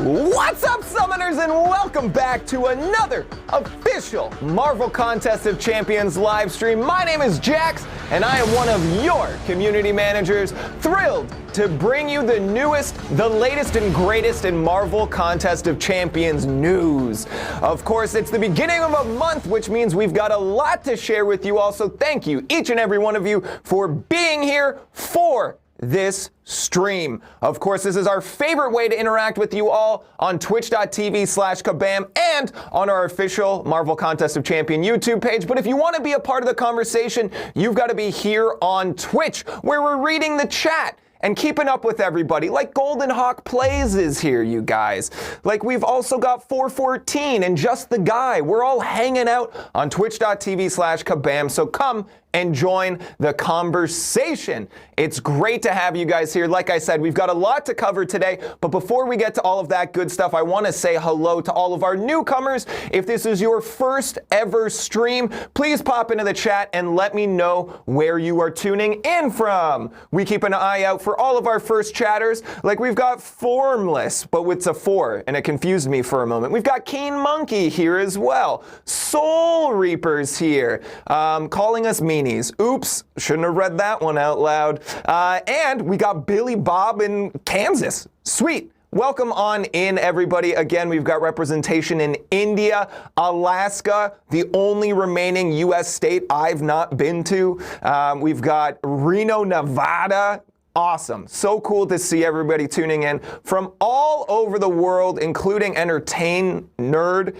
What's up, Summoners, and welcome back to another official Marvel Contest of Champions live stream. My name is Jax, and I am one of your community managers, thrilled to bring you the newest, the latest, and greatest in Marvel Contest of Champions news. Of course, it's the beginning of a month, which means we've got a lot to share with you all, so thank you, each and every one of you, for being here for this stream. Of course, this is our favorite way to interact with you all on twitch.tv/kabam and on our official Marvel Contest of Champion YouTube page. But if you want to be a part of the conversation, you've got to be here on Twitch, where we're reading the chat and keeping up with everybody, like Golden Hawk Plays is here, you guys. Like, we've also got 414 and Just the Guy. We're all hanging out on twitch.tv/kabam, so come and join the conversation. It's great to have you guys here. Like I said, we've got a lot to cover today, but before we get to all of that good stuff, I want to say hello to all of our newcomers. If this is your first ever stream, please pop into the chat and let me know where you are tuning in from. We keep an eye out for all of our first chatters. Like, we've got Formless, but it's a 4, and it confused me for a moment. We've got Keen Monkey here as well. Soul Reapers here, calling us meanies. Oops, shouldn't have read that one out loud. And we got Billy Bob in Kansas. Sweet. Welcome on in, everybody. Again, we've got representation in India, Alaska, the only remaining U.S. state I've not been to. We've got Reno, Nevada. Awesome. So cool to see everybody tuning in from all over the world, including Entertain Nerd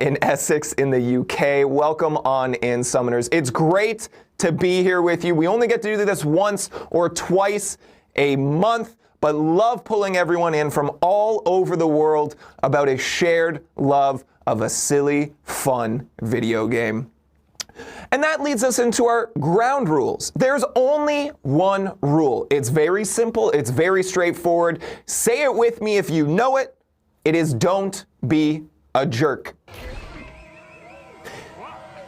in Essex in the UK. Welcome on in, Summoners. It's great to be here with you. We only get to do this once or twice a month, but love pulling everyone in from all over the world about a shared love of a silly, fun video game. And that leads us into our ground rules. There's only one rule. It's very simple. It's very straightforward. Say it with me if you know it. It is don't be a jerk.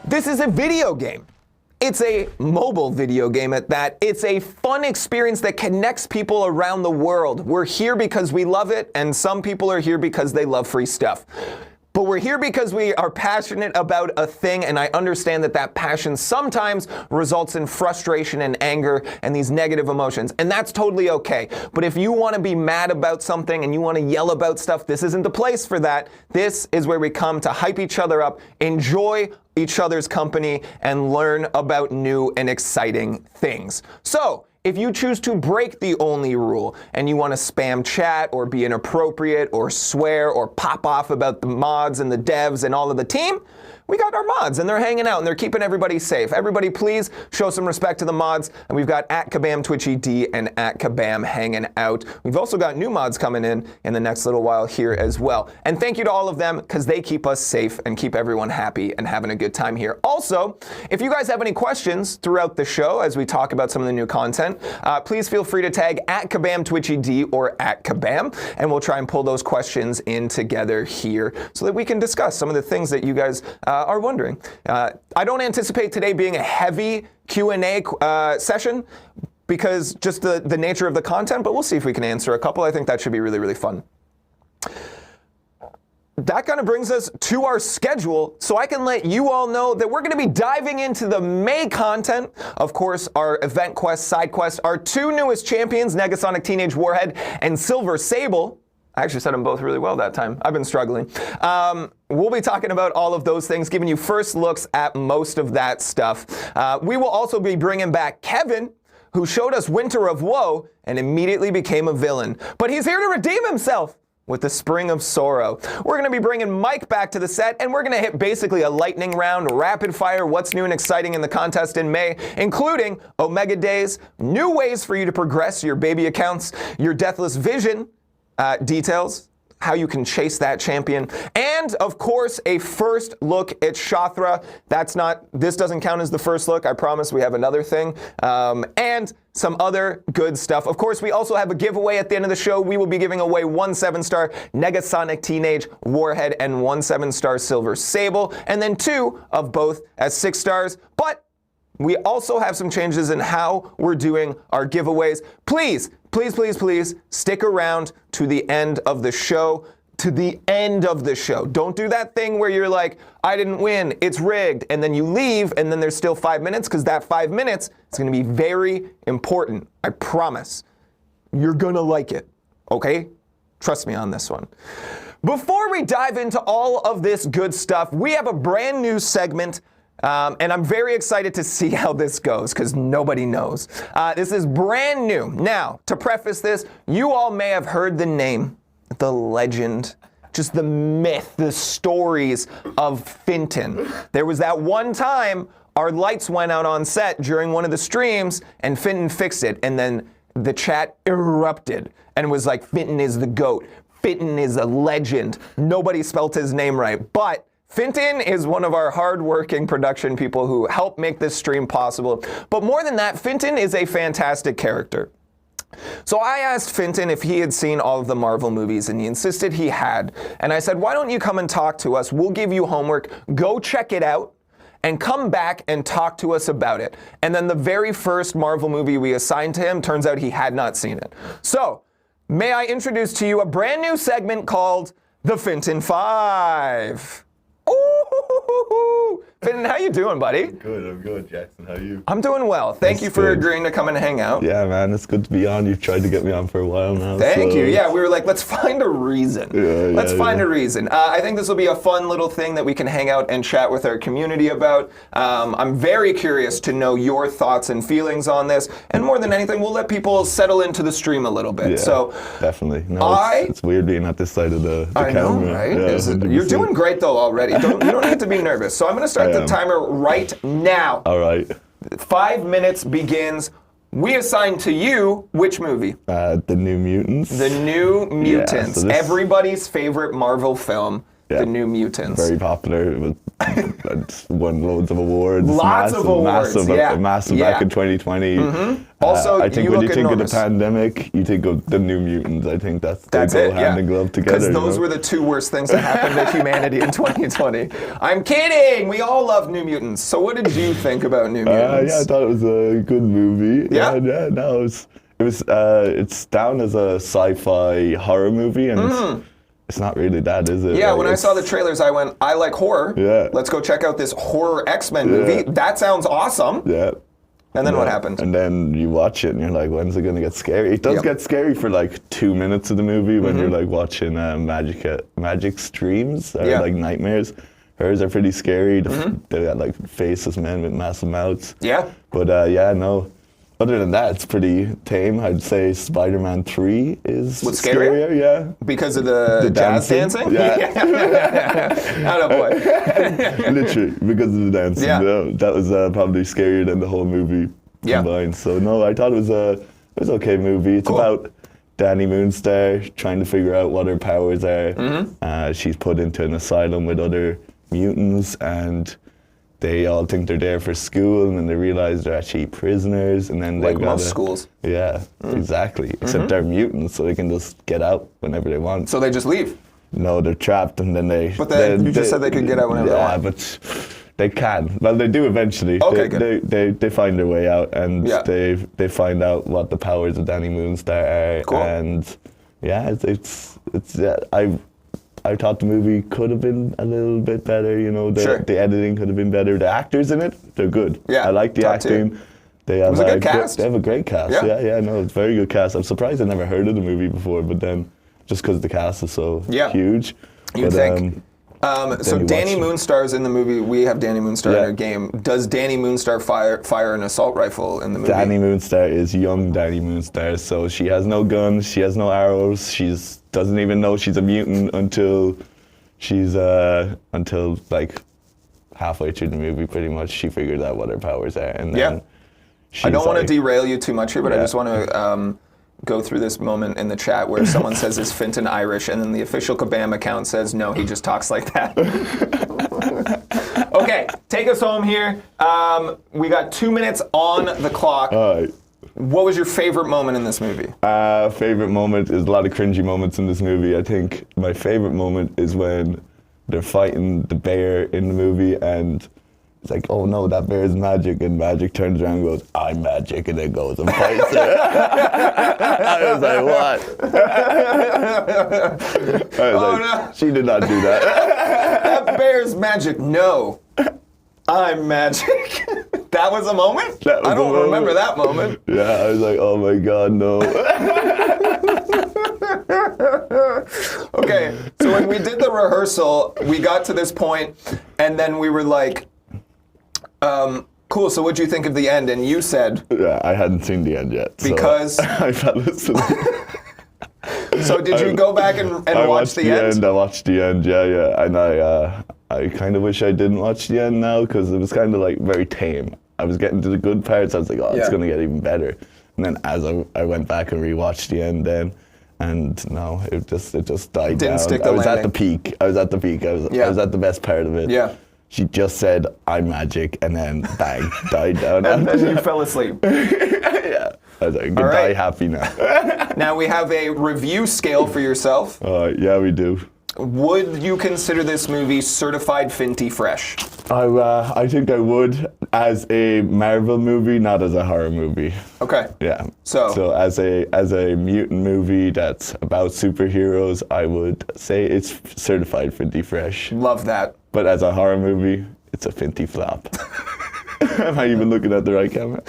This is a video game. It's a mobile video game at that. It's a fun experience that connects people around the world. We're here because we love it, and some people are here because they love free stuff. But we're here because we are passionate about a thing, and I understand that that passion sometimes results in frustration and anger and these negative emotions, and that's totally okay. But if you want to be mad about something and you want to yell about stuff, this isn't the place for that. This is where we come to hype each other up, enjoy each other's company, and learn about new and exciting things. So, if you choose to break the only rule and you want to spam chat or be inappropriate or swear or pop off about the mods and the devs and all of the team, we got our mods and they're hanging out and they're keeping everybody safe. Everybody, please show some respect to the mods. And we've got @Kabam TwitchED and @Kabam hanging out. We've also got new mods coming in the next little while here as well. And thank you to all of them, because they keep us safe and keep everyone happy and having a good time here. Also, if you guys have any questions throughout the show as we talk about some of the new content, please feel free to tag @Kabam TwitchED or @Kabam, and we'll try and pull those questions in together here so that we can discuss some of the things that you guys are wondering. I don't anticipate today being a heavy Q&A session because just the nature of the content, but we'll see if we can answer a couple. I think that should be really, really fun. That kind of brings us to our schedule, so I can let you all know that we're going to be diving into the May content. Of course, our event quest, side quest, our 2 newest champions, Negasonic Teenage Warhead and Silver Sable. I actually said them both really well that time. I've been struggling. We'll be talking about all of those things, giving you first looks at most of that stuff. We will also be bringing back Kevin, who showed us Winter of Woe and immediately became a villain. But he's here to redeem himself with the Spring of Sorrow. We're going to be bringing Mike back to the set, and we're going to hit basically a lightning round, rapid fire, what's new and exciting in the contest in May, including Omega Days, new ways for you to progress your baby accounts, your Deathless Vision details, how you can chase that champion, and of course a first look at Shathra. This doesn't count as the first look, I promise. We have another thing, and some other good stuff. Of course, we also have a giveaway at the end of the show. We will be giving away 1 7-star Negasonic Teenage Warhead and 1 7-star Silver Sable, and then 2 of both as 6 stars. But we also have some changes in how we're doing our giveaways. Please, please, please, please stick around to the end of the show. to the end of the show. Don't do that thing where you're like, I didn't win, it's rigged, and then you leave, and then there's still 5 minutes, because that 5 minutes is going to be very important. I promise. You're going to like it, okay? Trust me on this one. Before we dive into all of this good stuff, we have a brand new segment, and I'm very excited to see how this goes, because nobody knows. This is brand new. Now, to preface this, you all may have heard the name, the legend, just the myth, the stories of Finton. There was that one time our lights went out on set during one of the streams, and Finton fixed it, and then the chat erupted and was like, Finton is the GOAT. Finton is a legend. Nobody spelt his name right. But Finton is one of our hard-working production people who help make this stream possible. But more than that, Finton is a fantastic character. So I asked Finton if he had seen all of the Marvel movies, and he insisted he had. And I said, why don't you come and talk to us? We'll give you homework. Go check it out and come back and talk to us about it. And then the very first Marvel movie we assigned to him, turns out he had not seen it. So may I introduce to you a brand new segment called The Finton 5. Ooh, Finton, how you doing, buddy? I'm good, Jackson. How are you? I'm doing well. Thank you for agreeing to come and hang out. Yeah, man, it's good to be on. You've tried to get me on for a while now. Thank you. Yeah, we were like, let's find a reason. Let's find a reason. I think this will be a fun little thing that we can hang out and chat with our community about. I'm very curious to know your thoughts and feelings on this. And more than anything, we'll let people settle into the stream a little bit. Yeah, so definitely. No, it's weird being at this side of the camera. I know, right? Yeah, you're doing great, though, already. You don't need to be nervous. So I'm going to start the timer right now. All right. 5 minutes begins. We assign to you which movie? The New Mutants. The New Mutants. Yeah, so everybody's favorite Marvel film. The New Mutants. Very popular. It won loads of awards. Lots of awards. Massive back in 2020. Mm-hmm. Also, I think when you think of the pandemic, you think of the New Mutants. I think they go hand in glove together. Because those were the two worst things that happened to humanity in 2020. I'm kidding. We all love New Mutants. So what did you think about New Mutants? Yeah, I thought it was a good movie. Yeah. No, it's down as a sci-fi horror movie, and it's not really that, is it? Yeah, when I saw the trailers, I went, I like horror. Yeah. Let's go check out this horror X-Men movie. That sounds awesome. Yeah. And then what happened? And then you watch it and you're like, when's it going to get scary? It does get scary for like 2 minutes of the movie when you're like watching magic streams or like nightmares. Hers are pretty scary. They got like faceless men with massive mouths. Yeah. But no. Other than that, it's pretty tame. I'd say Spider-Man 3 is scarier, yeah. Because of the jazz dancing? Yeah. Attaboy. Literally, because of the dancing. Yeah. That was probably scarier than the whole movie combined. So no, I thought it was an okay movie. It's about Danny Moonstar trying to figure out what her powers are. She's put into an asylum with other mutants, and they all think they're there for school, and then they realize they're actually prisoners, and then like most schools. Yeah, exactly. Except they're mutants, so they can just get out whenever they want. So they just leave? No, they're trapped, and then they... But you just said they could get out whenever they want. Yeah, but they can. Well, they do eventually. Okay, good. They find their way out, and they find out what the powers of Danny Moonstar are. Cool. And yeah, I thought the movie could have been a little bit better, you know, the editing could have been better. The actors in it, they're good. Yeah, I like the acting. They have a good cast. They have a great cast. Yeah, no, it's a very good cast. I'm surprised I never heard of the movie before, but then just because the cast is so huge. You'd think. So Danny Moonstar's in the movie. We have Danny Moonstar in our game. Does Danny Moonstar fire an assault rifle in the movie? Danny Moonstar is young Danny Moonstar, so she has no guns, she has no arrows, doesn't even know she's a mutant until like halfway through the movie. Pretty much, she figures out what her powers are, and then I don't want to derail you too much here, but I just want to go through this moment in the chat where someone says, is Finton Irish? And then the official Kabam account says, no, he just talks like that. Okay, take us home here. We got 2 minutes on the clock. All right. What was your favorite moment in this movie? Favorite moment is a lot of cringy moments in this movie. I think my favorite moment is when they're fighting the bear in the movie, and It's like, oh no, that bear is magic, and Magic turns around and goes, I'm magic, and then goes and fights it. I was like, what? No. She did not do that. That bear's magic. No, I'm magic. That was a moment? I don't remember that moment. Yeah, I was like, oh my God, no. Okay, so when we did the rehearsal, we got to this point, and then we were like, cool, so what'd you think of the end? And you said... Yeah, I hadn't seen the end yet. Because? So I fell asleep. So did you go back and watch the end? I watched the end, yeah. And I kind of wish I didn't watch the end now, because it was kind of like very tame. I was getting to the good parts, I was like, it's going to get even better. And then as I went back and rewatched the end then, and no, it just died down. I was at the peak. I was at the the best part of it. Yeah. She just said, I'm magic, and then bang, died down. And then you fell asleep. Yeah. I was like, I can die happy now. Now we have a review scale for yourself. Yeah, we do. Would you consider this movie certified Finty fresh? I think I would, as a Marvel movie, not as a horror movie. Okay. Yeah. So as a mutant movie that's about superheroes, I would say it's certified Finty fresh. Love that. But as a horror movie, it's a Finty flop. Am I even looking at the right camera?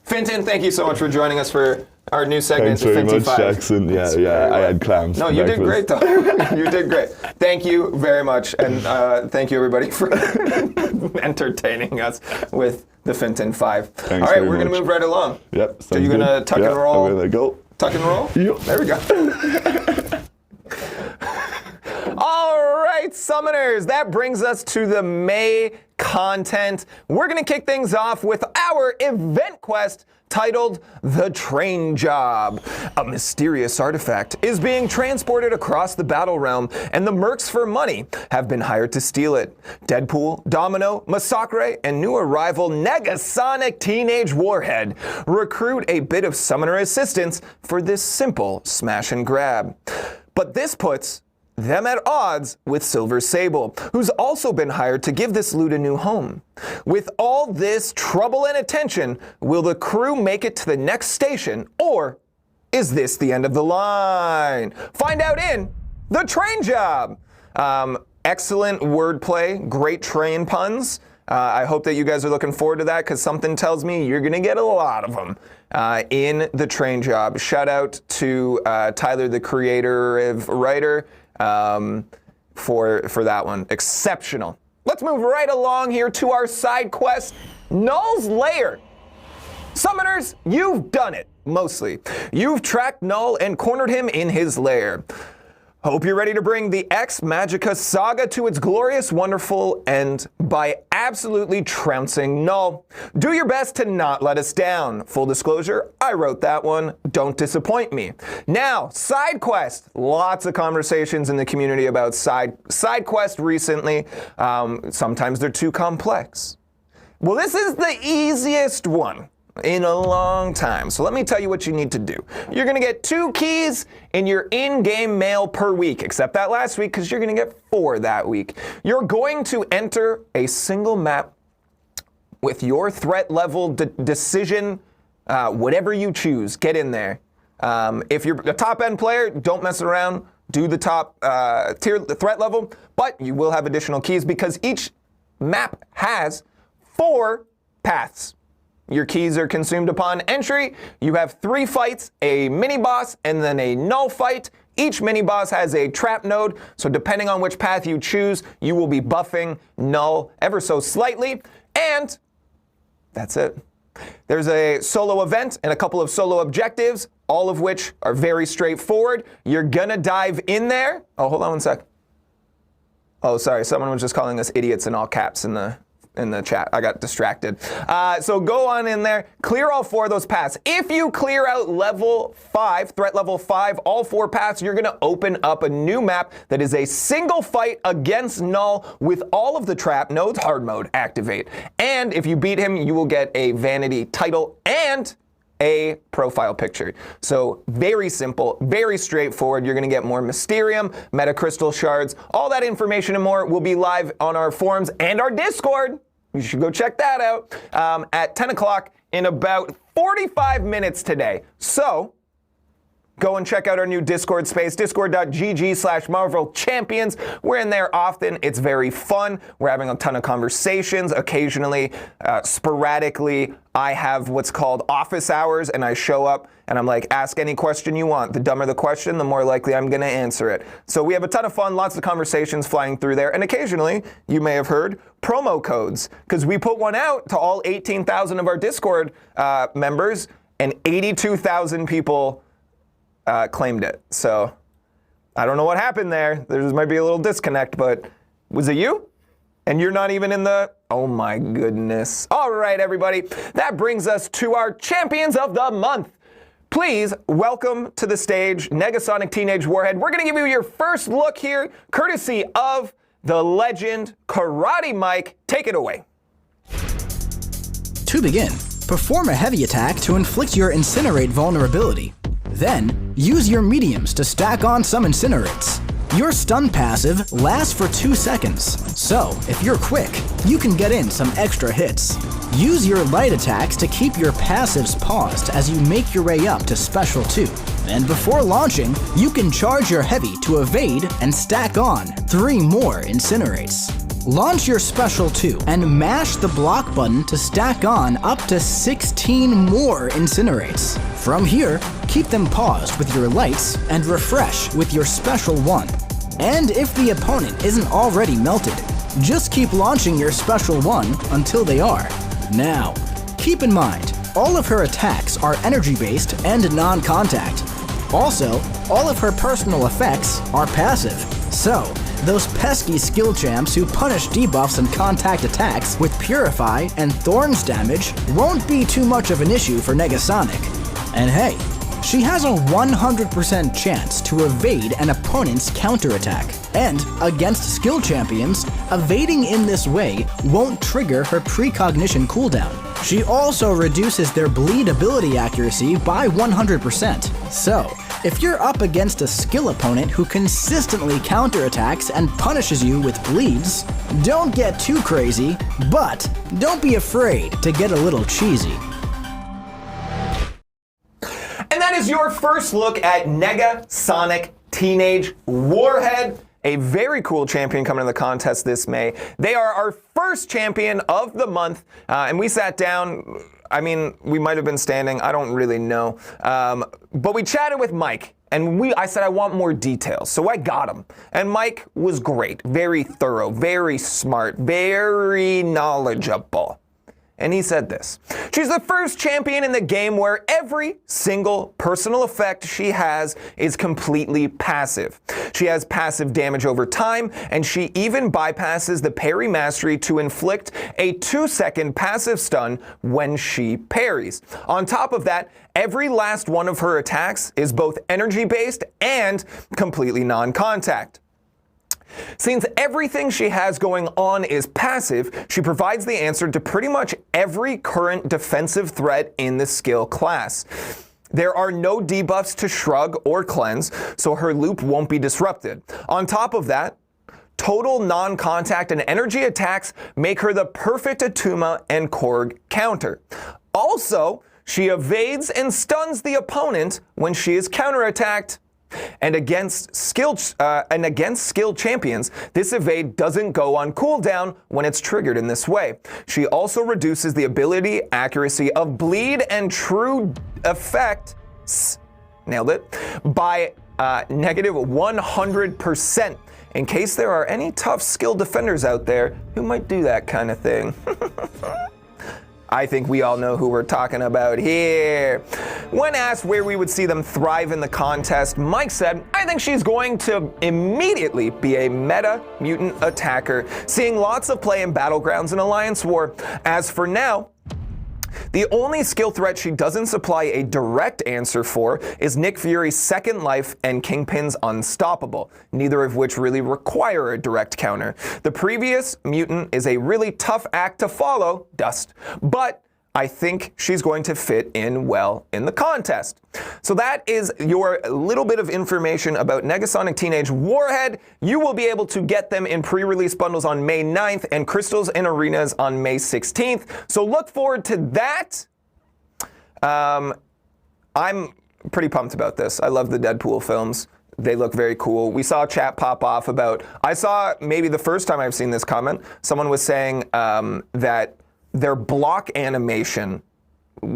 Finton, thank you so much for joining us for our new segment. Thanks very much, 55. Jackson. Yeah, I had clams. No, you did great, though. You did great. Thank you very much, and thank you, everybody, for entertaining us with the Finton 5. Thanks All right, very we're going to much. move right along. Yep. So you're going to tuck and roll? I'm going to go. Tuck and roll? Yep. There we go. All right, Summoners, that brings us to the May content. We're going to kick things off with our event quest titled The Train Job. A mysterious artifact is being transported across the battle realm, and the Mercs for Money have been hired to steal it. Deadpool, Domino, Massacre, and new arrival Negasonic Teenage Warhead recruit a bit of summoner assistance for this simple smash and grab. But this puts them at odds with Silver Sable, who's also been hired to give this loot a new home. With all this trouble and attention, will the crew make it to the next station, or is this the end of the line? Find out in The Train Job. Excellent wordplay, great train puns. I hope that you guys are looking forward to that, because something tells me you're going to get a lot of them in The Train Job. Shout out to Tyler, the creative writer, for that one. Exceptional. Let's move right along here to our side quest, Null's Lair. Summoners, you've done it, mostly. You've tracked Null and cornered him in his lair. Hope you're ready to bring the Ex Magica saga to its glorious, wonderful end by absolutely trouncing Null. Do your best to not let us down. Full disclosure, I wrote that one. Don't disappoint me. Now, side quest. Lots of conversations in the community about side quest recently. Sometimes they're too complex. Well, this is the easiest one in a long time. So let me tell you what you need to do. You're going to get 2 keys in your in-game mail per week, except that last week, because you're going to get 4 that week. You're going to enter a single map with your threat level decision, whatever you choose. Get in there. If you're a top-end player, don't mess around. Do the top tier, the threat level, but you will have additional keys because each map has 4 paths. Your keys are consumed upon entry. You have 3 fights, a mini-boss, and then a null fight. Each mini-boss has a trap node, so depending on which path you choose, you will be buffing null ever so slightly. And that's it. There's a solo event and a couple of solo objectives, all of which are very straightforward. You're gonna dive in there. Oh, hold on one sec. Oh, sorry, someone was just calling us idiots in all caps in the chat. I got distracted. So go on in there, clear all 4 of those paths. If you clear out level 5, threat level 5, all 4 paths, you're gonna open up a new map that is a single fight against Null with all of the trap nodes, hard mode, activate. And if you beat him, you will get a vanity title and a profile picture. So very simple, very straightforward. You're going to get more Mysterium, Metacrystal shards, all that information and more will be live on our forums and our Discord. You should go check that out at 10 o'clock in about 45 minutes today. So go and check out our new Discord space, discord.gg/Marvel Champions. We're in there often. It's very fun. We're having a ton of conversations. Occasionally, sporadically, I have what's called office hours, and I show up and I'm like, ask any question you want. The dumber the question, the more likely I'm going to answer it. So we have a ton of fun, lots of conversations flying through there. And occasionally, you may have heard, promo codes, because we put one out to all 18,000 of our Discord members, and 82,000 people claimed it. So I don't know what happened there. There might be a little disconnect, but was it you? And you're not even in the... Oh my goodness. All right, everybody. That brings us to our Champions of the Month. Please welcome to the stage Negasonic Teenage Warhead. We're going to give you your first look here, courtesy of the legend Karate Mike. Take it away. To begin, perform a heavy attack to inflict your Incinerate vulnerability. Then, use your mediums to stack on some Incinerates. Your stun passive lasts for 2 seconds, so if you're quick, you can get in some extra hits. Use your light attacks to keep your passives paused as you make your way up to Special 2. And before launching, you can charge your heavy to evade and stack on 3 more Incinerates. Launch your Special 2 and mash the block button to stack on up to 16 more Incinerates. From here, keep them paused with your lights and refresh with your Special 1. And if the opponent isn't already melted, just keep launching your Special 1 until they are. Now, keep in mind, all of her attacks are energy-based and non-contact. Also, all of her personal effects are passive. So, those pesky skill champs who punish debuffs and contact attacks with Purify and Thorns damage won't be too much of an issue for Negasonic. And hey, she has a 100% chance to evade an opponent's counterattack. And against skill champions, evading in this way won't trigger her precognition cooldown. She also reduces their bleed ability accuracy by 100%. So, if you're up against a skill opponent who consistently counterattacks and punishes you with bleeds, don't get too crazy, but don't be afraid to get a little cheesy. And that is your first look at Negasonic Teenage Warhead. A very cool champion coming to the contest this May. They are our first champion of the month, and we sat down. I mean, we might have been standing. I don't really know. But we chatted with Mike, and I said, I want more details. So I got him. And Mike was great, very thorough, very smart, very knowledgeable. And he said this: she's the first champion in the game where every single personal effect she has is completely passive. She has passive damage over time, and she even bypasses the parry mastery to inflict a 2-second passive stun when she parries. On top of that, every last one of her attacks is both energy-based and completely non-contact. Since everything she has going on is passive, she provides the answer to pretty much every current defensive threat in the skill class. There are no debuffs to Shrug or Cleanse, so her loop won't be disrupted. On top of that, total non-contact and energy attacks make her the perfect Atuma and Korg counter. Also, she evades and stuns the opponent when she is counterattacked. And against skill champions, this evade doesn't go on cooldown when it's triggered in this way. She also reduces the ability accuracy of bleed and true effects, nailed it, by negative 100%, in case there are any tough skill defenders out there who might do that kind of thing. I think we all know who we're talking about here. When asked where we would see them thrive in the contest, Mike said, I think she's going to immediately be a meta mutant attacker, seeing lots of play in Battlegrounds and Alliance War. As for now, the only skill threat she doesn't supply a direct answer for is Nick Fury's Second Life and Kingpin's Unstoppable, neither of which really require a direct counter. The previous mutant is a really tough act to follow, Dust, but I think she's going to fit in well in the contest. So that is your little bit of information about Negasonic Teenage Warhead. You will be able to get them in pre-release bundles on May 9th and Crystals and Arenas on May 16th. So look forward to that. I'm pretty pumped about this. I love the Deadpool films. They look very cool. We saw a chat pop off about, I saw maybe the first time I've seen this comment, someone was saying that their block animation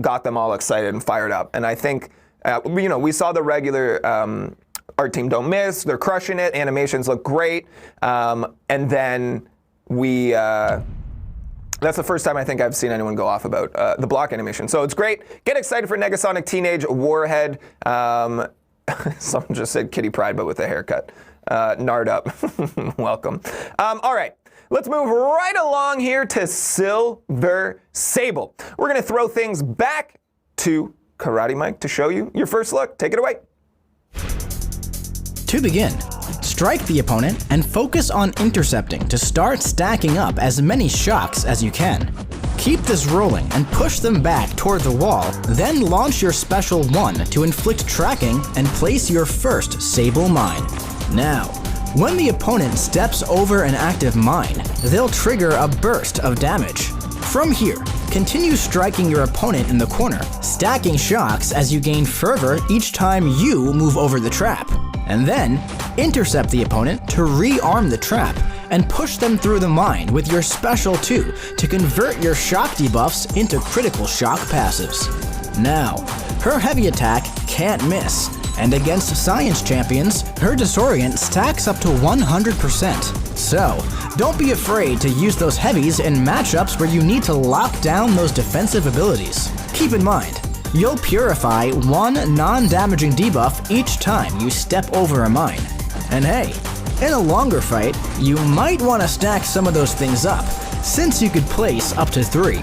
got them all excited and fired up. And I think, we saw the regular Art Team Don't Miss. They're crushing it. Animations look great. And then that's the first time I think I've seen anyone go off about the block animation. So it's great. Get excited for Negasonic Teenage Warhead. Someone just said Kitty Pryde, but with a haircut. Nard up. Welcome. All right. Let's move right along here to Silver Sable. We're going to throw things back to Karate Mike to show you your first look. Take it away. To begin, strike the opponent and focus on intercepting to start stacking up as many shocks as you can. Keep this rolling and push them back toward the wall, then launch your special 1 to inflict tracking and place your first Sable Mine. Now, when the opponent steps over an active mine, they'll trigger a burst of damage. From here, continue striking your opponent in the corner, stacking shocks as you gain fervor each time you move over the trap. And then, intercept the opponent to rearm the trap and push them through the mine with your special 2 to convert your shock debuffs into critical shock passives. Now, her heavy attack can't miss, and against science champions, her disorient stacks up to 100%. So, don't be afraid to use those heavies in matchups where you need to lock down those defensive abilities. Keep in mind, you'll purify 1 non-damaging debuff each time you step over a mine. And hey, in a longer fight, you might want to stack some of those things up, since you could place up to 3.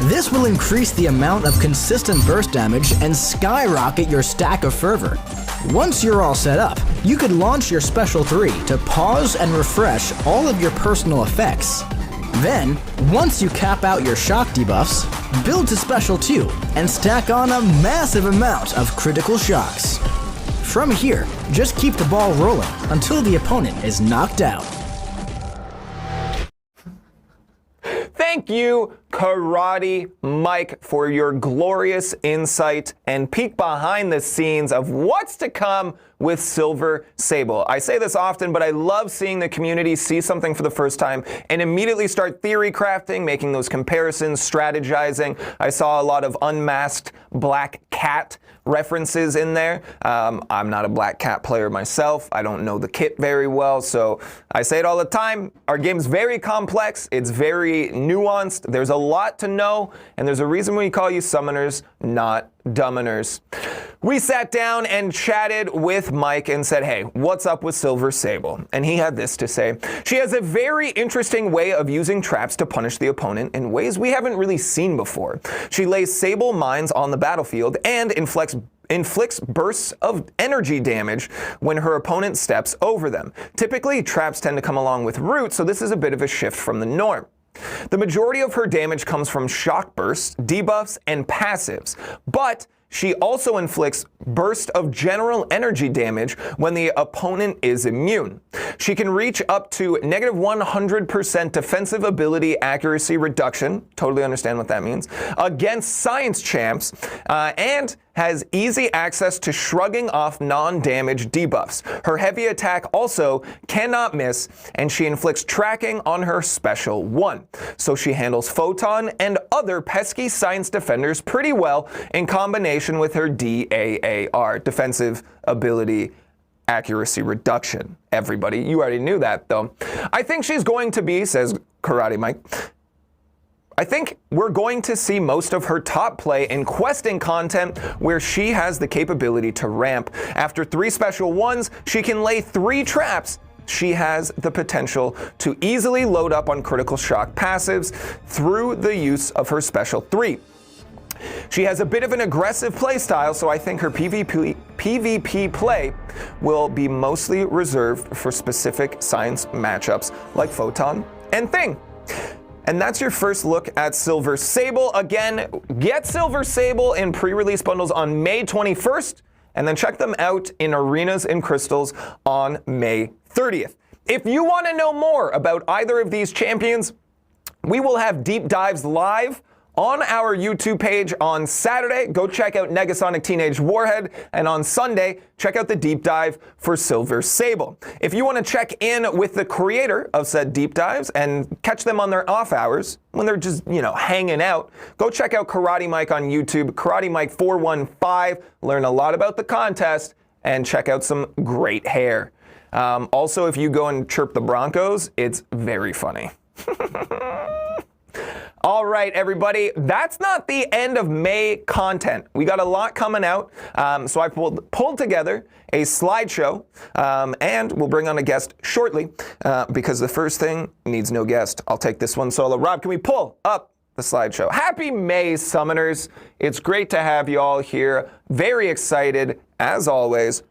This will increase the amount of consistent burst damage and skyrocket your stack of fervor. Once you're all set up, you could launch your special 3 to pause and refresh all of your personal effects. Then, once you cap out your shock debuffs, build to special 2 and stack on a massive amount of critical shocks. From here, just keep the ball rolling until the opponent is knocked out. Thank you, Karate Mike, for your glorious insight and peek behind the scenes of what's to come with Silver Sable. I say this often, but I love seeing the community see something for the first time and immediately start theory crafting, making those comparisons, strategizing. I saw a lot of unmasked Black Cat references in there. I'm not a Black Cat player myself. I don't know the kit very well, so I say it all the time. Our game's very complex. It's very nuanced. There's a lot to know, and there's a reason we call you summoners, not dumminers. We sat down and chatted with Mike and said, hey, what's up with Silver Sable? And he had this to say. She has a very interesting way of using traps to punish the opponent in ways we haven't really seen before. She lays Sable mines on the battlefield and inflicts bursts of energy damage when her opponent steps over them. Typically, traps tend to come along with roots, so this is a bit of a shift from the norm. The majority of her damage comes from shock bursts, debuffs, and passives, but she also inflicts burst of general energy damage when the opponent is immune. She can reach up to negative 100% defensive ability accuracy reduction, totally understand what that means, against science champs, and has easy access to shrugging off non-damage debuffs. Her heavy attack also cannot miss, and she inflicts tracking on her special 1. So she handles Photon and other pesky science defenders pretty well in combination with her DAAR, defensive ability accuracy reduction. Everybody, you already knew that though. I think she's going to be, says Karate Mike, I think we're going to see most of her top play in questing content where she has the capability to ramp. After 3 special 1s, she can lay 3 traps. She has the potential to easily load up on critical shock passives through the use of her special 3. She has a bit of an aggressive playstyle, so I think her PvP play will be mostly reserved for specific science matchups like Photon and Thing. And that's your first look at Silver Sable. Again, get Silver Sable in pre-release bundles on May 21st, and then check them out in arenas and crystals on May 30th. If you want to know more about either of these champions, we will have deep dives live on our YouTube page on Saturday. Go check out Negasonic Teenage Warhead. And on Sunday, check out the deep dive for Silver Sable. If you want to check in with the creator of said deep dives and catch them on their off hours, when they're just, hanging out, go check out Karate Mike on YouTube, Karate Mike 415. Learn a lot about the contest and check out some great hair. Also, if you go and chirp the Broncos, it's very funny. All right, everybody, that's not the end of May content. We got a lot coming out, so I pulled together a slideshow, and we'll bring on a guest shortly, because the first thing needs no guest. I'll take this one solo. Rob, can we pull up the slideshow? Happy May, Summoners. It's great to have you all here. Very excited, as always.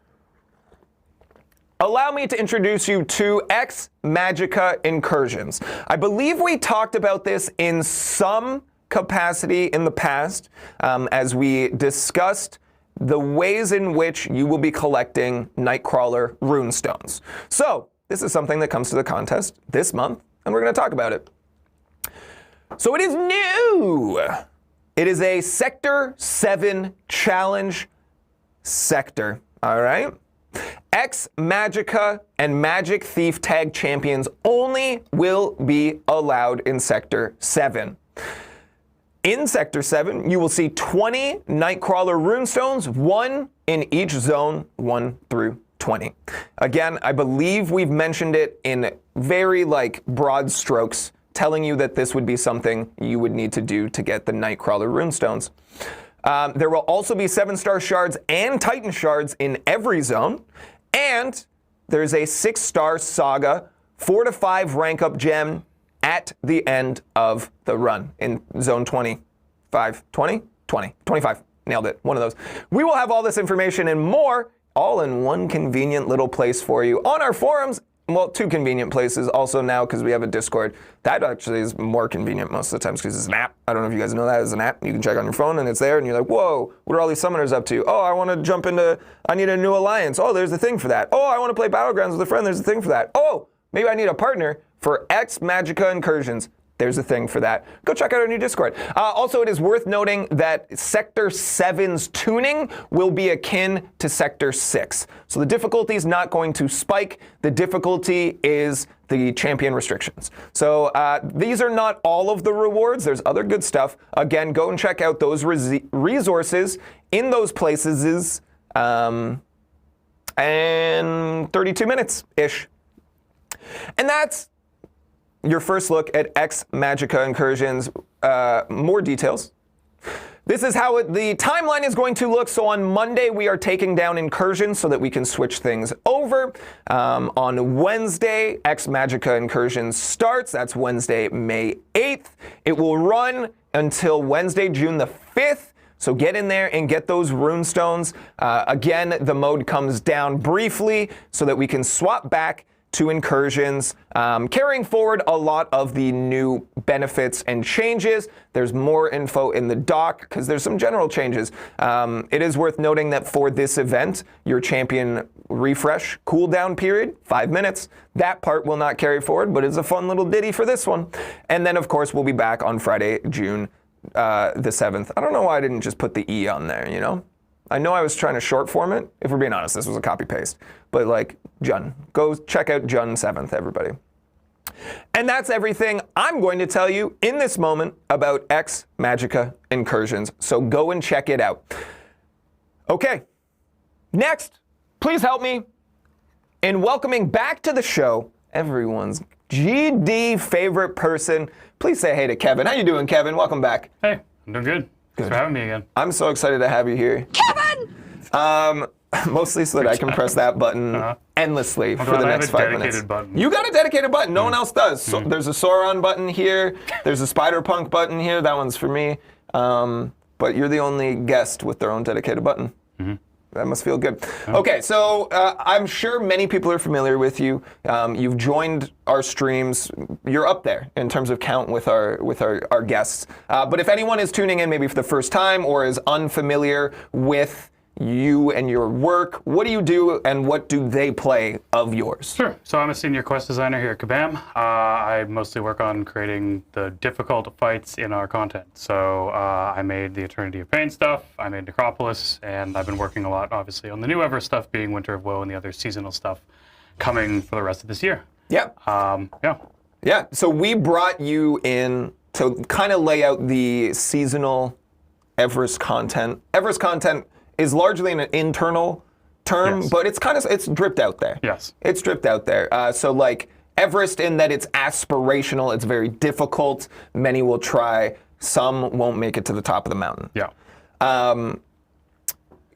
Allow me to introduce you to Ex Magica Incursions. I believe we talked about this in some capacity in the past, as we discussed the ways in which you will be collecting Nightcrawler runestones. So this is something that comes to the contest this month, and we're going to talk about it. So it is new. It is a Sector 7 challenge sector, all right? Ex Magica and Magic Thief Tag champions only will be allowed in Sector 7. In Sector 7, you will see 20 Nightcrawler runestones, 1 in each zone, 1 through 20. Again, I believe we've mentioned it in very broad strokes, telling you that this would be something you would need to do to get the Nightcrawler runestones. There will also be 7-star shards and Titan shards in every zone. And there's a 6-star Saga 4 to 5 rank up gem at the end of the run in zone 25, 20, 20, 25. Nailed it. One of those. We will have all this information and more all in one convenient little place for you on our forums. Well, 2 convenient places also now because we have a Discord. That actually is more convenient most of the times because it's an app. I don't know if you guys know that. It's an app. You can check on your phone and it's there and you're like, whoa, what are all these summoners up to? Oh, I want to jump into, I need a new alliance. Oh, there's a thing for that. Oh, I want to play Battlegrounds with a friend. There's a thing for that. Oh, maybe I need a partner for Ex Magica Incursions. There's a thing for that. Go check out our new Discord. Also, it is worth noting that Sector 7's tuning will be akin to Sector 6. So the difficulty is not going to spike. The difficulty is the champion restrictions. So these are not all of the rewards. There's other good stuff. Again, go and check out those resources in those places and 32 minutes-ish. And that's your first look at Ex Magica Incursions. More details. This is how the timeline is going to look. So on Monday, we are taking down Incursions so that we can switch things over. On Wednesday, Ex Magica Incursions starts. That's Wednesday, May 8th. It will run until Wednesday, June the 5th. So get in there and get those runestones. Again, the mode comes down briefly so that we can swap back to Incursions, carrying forward a lot of the new benefits and changes. There's more info in the doc because there's some general changes. It is worth noting that for this event, your champion refresh cooldown period, 5 minutes. That part will not carry forward, but it's a fun little ditty for this one. And then, of course, we'll be back on Friday, June the 7th. I don't know why I didn't just put the E on there, I know I was trying to short form it. If we're being honest, this was a copy paste. But Jun. Go check out June 7th, everybody. And that's everything I'm going to tell you in this moment about Ex Magica Incursions. So go and check it out. Okay. Next, please help me in welcoming back to the show everyone's GD favorite person. Please say hey to Kevin. How you doing, Kevin? Welcome back. Hey, I'm doing good. Thanks for having me again. I'm so excited to have you here. Kevin! Mostly so that I can press that button endlessly for the next 5 minutes. Button. You got a dedicated button. No one else does. So there's a Sauron button here. There's a Spider-Punk button here. That one's for me. But you're the only guest with their own dedicated button. That must feel good. Okay, so I'm sure many people are familiar with you. You've joined our streams. You're up there in terms of count with our guests. But if anyone is tuning in maybe for the first time or is unfamiliar with you and your work, what do you do and what do they play of yours? Sure. So I'm a senior quest designer here at Kabam. I mostly work on creating the difficult fights in our content. So I made the Eternity of Pain stuff, I made Necropolis, and I've been working a lot, obviously, on the new Everest stuff, being Winter of Woe and the other seasonal stuff coming for the rest of this year. Yeah. Yeah. Yeah. So we brought you in to kind of lay out the seasonal Everest content. Everest content is largely an internal term, Yes. but it's dripped out there. Yes. It's dripped out there. So like Everest in that it's aspirational, it's very difficult. Many will try, some won't make it to the top of the mountain. Yeah.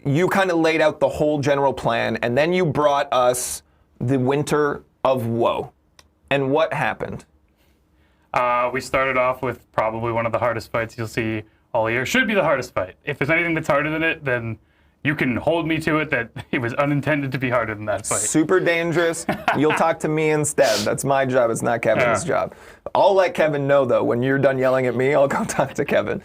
You kind of laid out the whole general plan, and then you brought us the Winter of Woe. And what happened? We started off with probably one of the hardest fights you'll see all year. Should be the hardest fight. If there's anything that's harder than it, then you can hold me to it that it was unintended to be harder than that fight. Super dangerous. You'll talk to me instead. That's my job. It's not Kevin's job. I'll let Kevin know, though. When you're done yelling at me, I'll go talk to Kevin.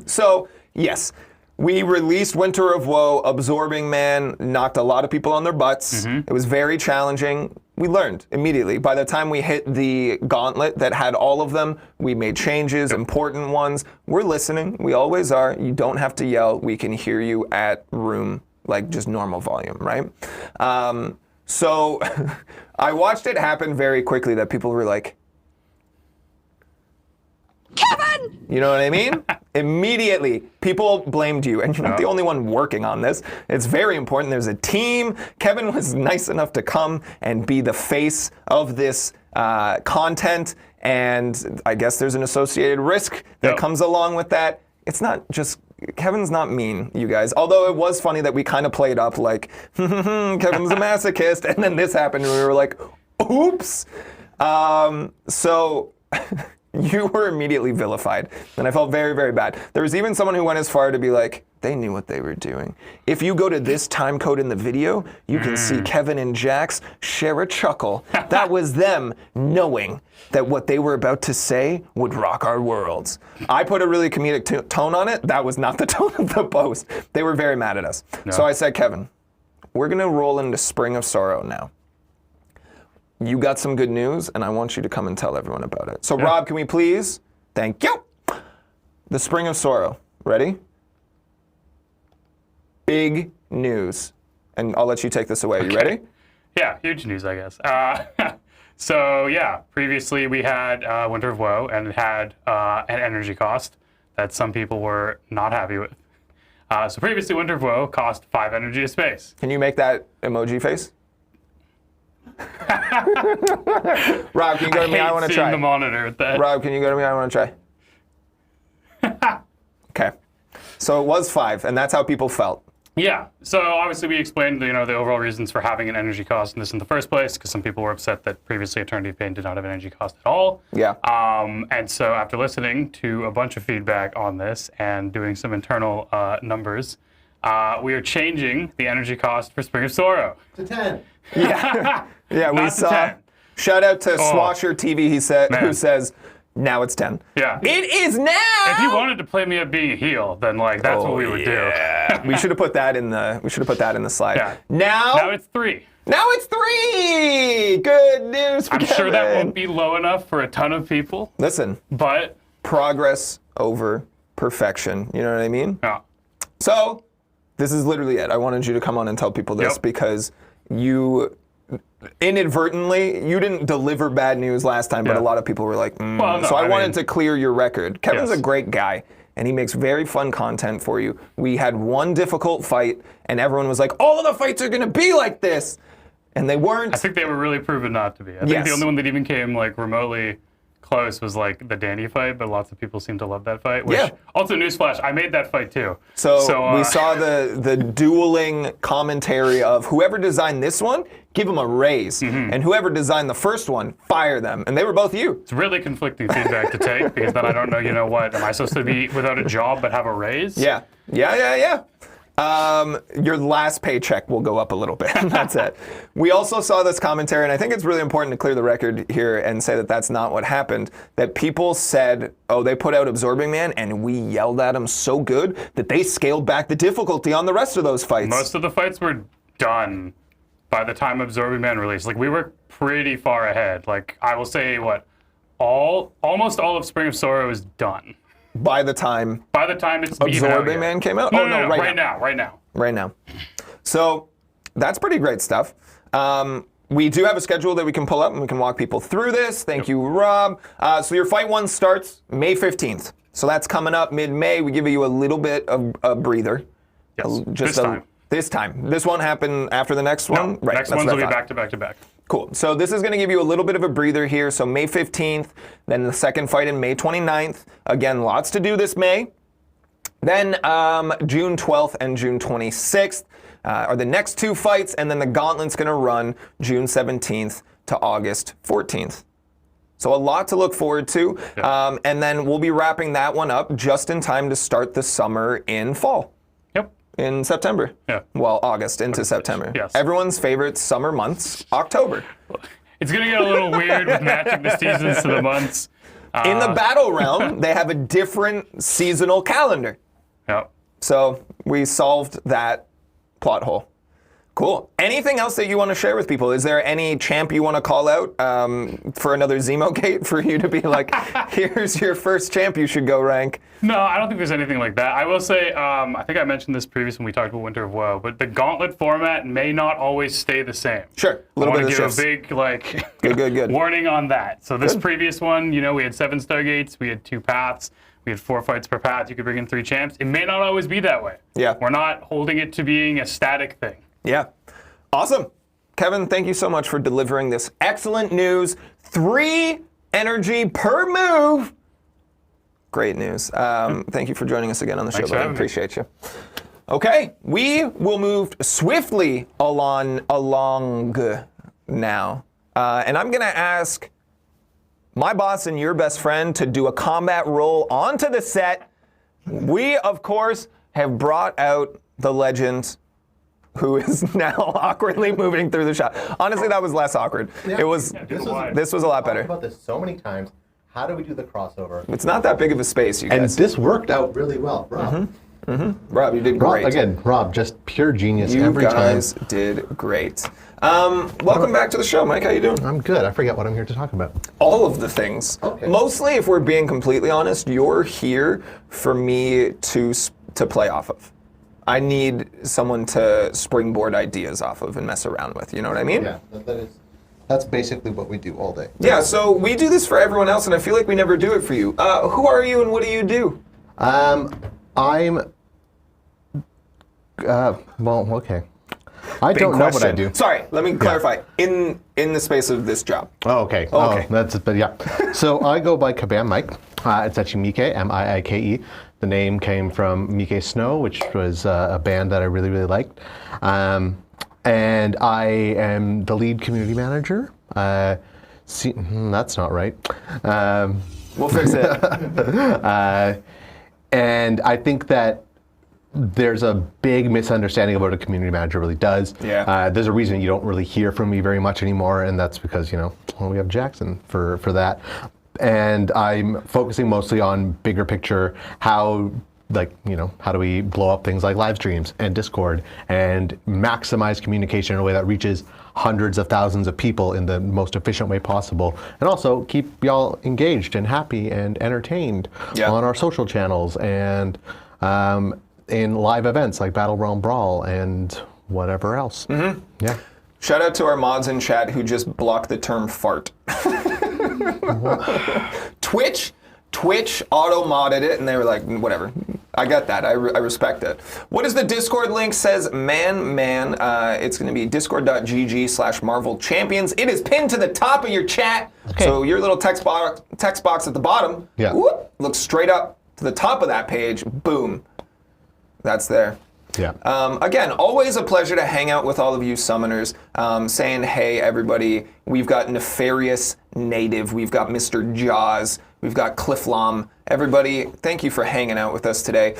So, yes. We released Winter of Woe. Absorbing Man knocked a lot of people on their butts. It was very challenging. We learned immediately. By the time we hit the gauntlet that had all of them, we made changes, important ones. We're listening. We always are. You don't have to yell. We can hear you at room, like just normal volume, right? So I watched it happen very quickly that people were like, Kevin! You know what I mean? Immediately, people blamed you, and you're not the only one working on this. It's very important. There's a team. Kevin was nice enough to come and be the face of this content, and I guess there's an associated risk that comes along with that. It's not just, Kevin's not mean, you guys. Although it was funny that we kind of played up like, Kevin's a masochist, and then this happened, and we were like, oops. So... You were immediately vilified, and I felt very, very bad. There was even someone who went as far to be like, they knew what they were doing. If you go to this time code in the video, you can see Kevin and Jax share a chuckle. That was them knowing that what they were about to say would rock our worlds. I put a really comedic tone on it. That was not the tone of the post. They were very mad at us. No. So I said, Kevin, we're going to roll into Spring of Sorrow now. You got some good news, and I want you to come and tell everyone about it. So, Rob, can we please? Thank you. The Spring of Sorrow. Ready? Big news. And I'll let you take this away. Are you ready? Yeah, huge news, I guess. So, yeah, previously we had Winter of Woe, and it had an energy cost that some people were not happy with. So previously, Winter of Woe cost 5 energy to space. Can you make that emoji face? Rob, can you go to me? I want to try. The monitor with that. Rob, can you go to me? I want to try. Okay. So it was 5, and that's how people felt. Yeah. So obviously we explained, the overall reasons for having an energy cost in this in the first place, because some people were upset that previously Eternity of Pain did not have an energy cost at all. Yeah. And so after listening to a bunch of feedback on this and doing some internal numbers, we are changing the energy cost for Spring of Sorrow to 10. Yeah. Yeah, we saw. Shout out to Swasher TV, who says, now it's 10. Yeah. It is now! If you wanted to play me up being a heel, then that's what we would do. We should have put that in the slide. Yeah. Now it's 3. Now it's 3! Good news for I'm Kevin. sure that won't be low enough for a ton of people. Listen. But progress over perfection. You know what I mean? Yeah. So, this is literally it. I wanted you to come on and tell people this because you inadvertently, you didn't deliver bad news last time, but a lot of people were like, Well, no, so I wanted to clear your record. Kevin's Yes. a great guy, and he makes very fun content for you. We had one difficult fight, and everyone was like, all of the fights are going to be like this. And they weren't. I think they were really proven not to be. I think the only one that even came remotely close was the Danny fight, but lots of people seem to love that fight. Which, also, newsflash, I made that fight too. So we saw the dueling commentary of whoever designed this one, give them a raise, and whoever designed the first one, fire them. And they were both you. It's really conflicting feedback to take because then I don't know, what, am I supposed to be without a job but have a raise? Yeah. Your last paycheck will go up a little bit. That's it. We also saw this commentary, and I think it's really important to clear the record here and say that that's not what happened. That people said, oh, they put out Absorbing Man, and we yelled at them so good that they scaled back the difficulty on the rest of those fights. Most of the fights were done by the time Absorbing Man released. Like, we were pretty far ahead. Like, I will say, almost all of Spring of Sorrow is done. By the time it's Absorbing Man came out? No, right now. Right now. So that's pretty great stuff. We do have a schedule that we can pull up and we can walk people through this. Thank you, Rob. So your Fight 1 starts May 15th. So that's coming up mid-May. We give you a little bit of a breather. Yes, This time. This won't happen after the next one? Right. Next ones will be back to back to back. Cool. So this is going to give you a little bit of a breather here. So May 15th, then the second fight in May 29th. Again, lots to do this May. Then June 12th and June 26th are the next two fights, and then the gauntlet's going to run June 17th to August 14th. So a lot to look forward to. Yep. And then we'll be wrapping that one up just in time to start the summer in fall. In September. Yeah. Well, August into September. Yes. Everyone's favorite summer months, October. It's going to get a little weird with matching the seasons to the months. In the battle realm, they have a different seasonal calendar. Yep. So we solved that plot hole. Cool. Anything else that you want to share with people? Is there any champ you want to call out for another Zemogate for you to be like, here's your first champ you should go rank? No, I don't think there's anything like that. I will say, I think I mentioned this previously when we talked about Winter of Woe, but the Gauntlet format may not always stay the same. Sure. A little bit of shifts. I want to give a big good. warning on that. So this previous one, we had 7 Stargates, we had 2 paths, we had 4 fights per path. You could bring in 3 champs. It may not always be that way. Yeah. We're not holding it to being a static thing. Yeah. Awesome. Kevin, thank you so much for delivering this excellent news. 3 energy per move. Great news. Thank you for joining us again on the show, buddy. I appreciate you. Okay, we will move swiftly along now. And I'm going to ask my boss and your best friend to do a combat roll onto the set. We, of course, have brought out the legend who is now awkwardly moving through the shot. Honestly, that was less awkward. Yeah. This was a lot better. I've talked about this so many times. How do we do the crossover? It's not that big of a space, you guys. And this worked out really well, Rob. Rob, you did great. Rob, just pure genius every time. You guys did great. Welcome back to the show, Mike. How you doing? I'm good. I forget what I'm here to talk about. All of the things. Okay. Mostly, if we're being completely honest, you're here for me to play off of. I need someone to springboard ideas off of and mess around with. You know what I mean? Yeah, that's basically what we do all day. Yeah, so we do this for everyone else, and I feel like we never do it for you. Who are you and what do you do? Okay. I don't know what I do. Sorry, let me clarify. In the space of this job. Oh, okay. Okay. But yeah. So I go by Kabam Mike. It's actually Mike, M-I-I-K-E. The name came from Mike Snow, which was a band that I really, really liked. And I am the lead community manager. That's not right. We'll fix it. And I think that there's a big misunderstanding of what a community manager really does. Yeah. There's a reason you don't really hear from me very much anymore, and that's because, we have Jackson for that. And I'm focusing mostly on bigger picture, how do we blow up things like live streams and Discord and maximize communication in a way that reaches hundreds of thousands of people in the most efficient way possible, and also keep y'all engaged and happy and entertained on our social channels and in live events like Battle Realm Brawl and whatever else. Mm-hmm. Yeah. Shout out to our mods in chat who just blocked the term fart. Twitch auto-modded it, and they were like, whatever. I get that. I respect it. What is the Discord link? Says man. It's going to be discord.gg/Marvel Champions. It is pinned to the top of your chat. Okay. So your little text box at the bottom looks straight up to the top of that page. Boom. That's there. Yeah. Again, always a pleasure to hang out with all of you summoners. Saying, hey, everybody, we've got Nefarious Native, we've got Mr. Jaws, we've got Clifflom. Everybody, thank you for hanging out with us today.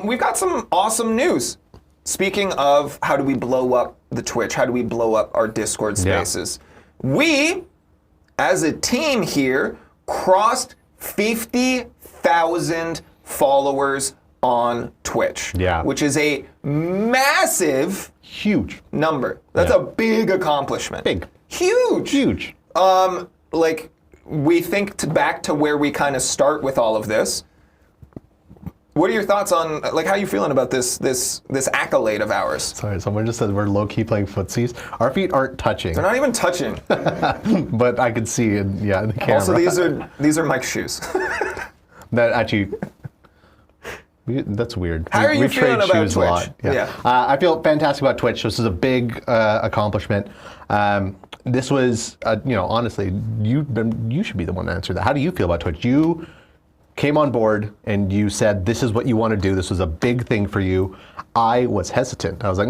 We've got some awesome news. speaking of how do we blow up the Twitch, how do we blow up our Discord spaces, we, as a team here, crossed 50,000 followers on Twitch, which is a massive, huge number. That's a big accomplishment. Big. Huge. Like, we think back to where we kind of start with all of this. What are your thoughts on, like, how are you feeling about this accolade of ours? Sorry, someone just said we're low-key playing footsies. Our feet aren't touching. They're not even touching. But I could see it, in the camera. Also, these are Mike's shoes. That actually, that's weird. How are you feeling about Twitch? A lot. I feel fantastic about Twitch. This is a big accomplishment. This was, honestly, you should be the one to answer that. How do you feel about Twitch? You came on board and you said this is what you want to do. This was a big thing for you. I was hesitant. I was like,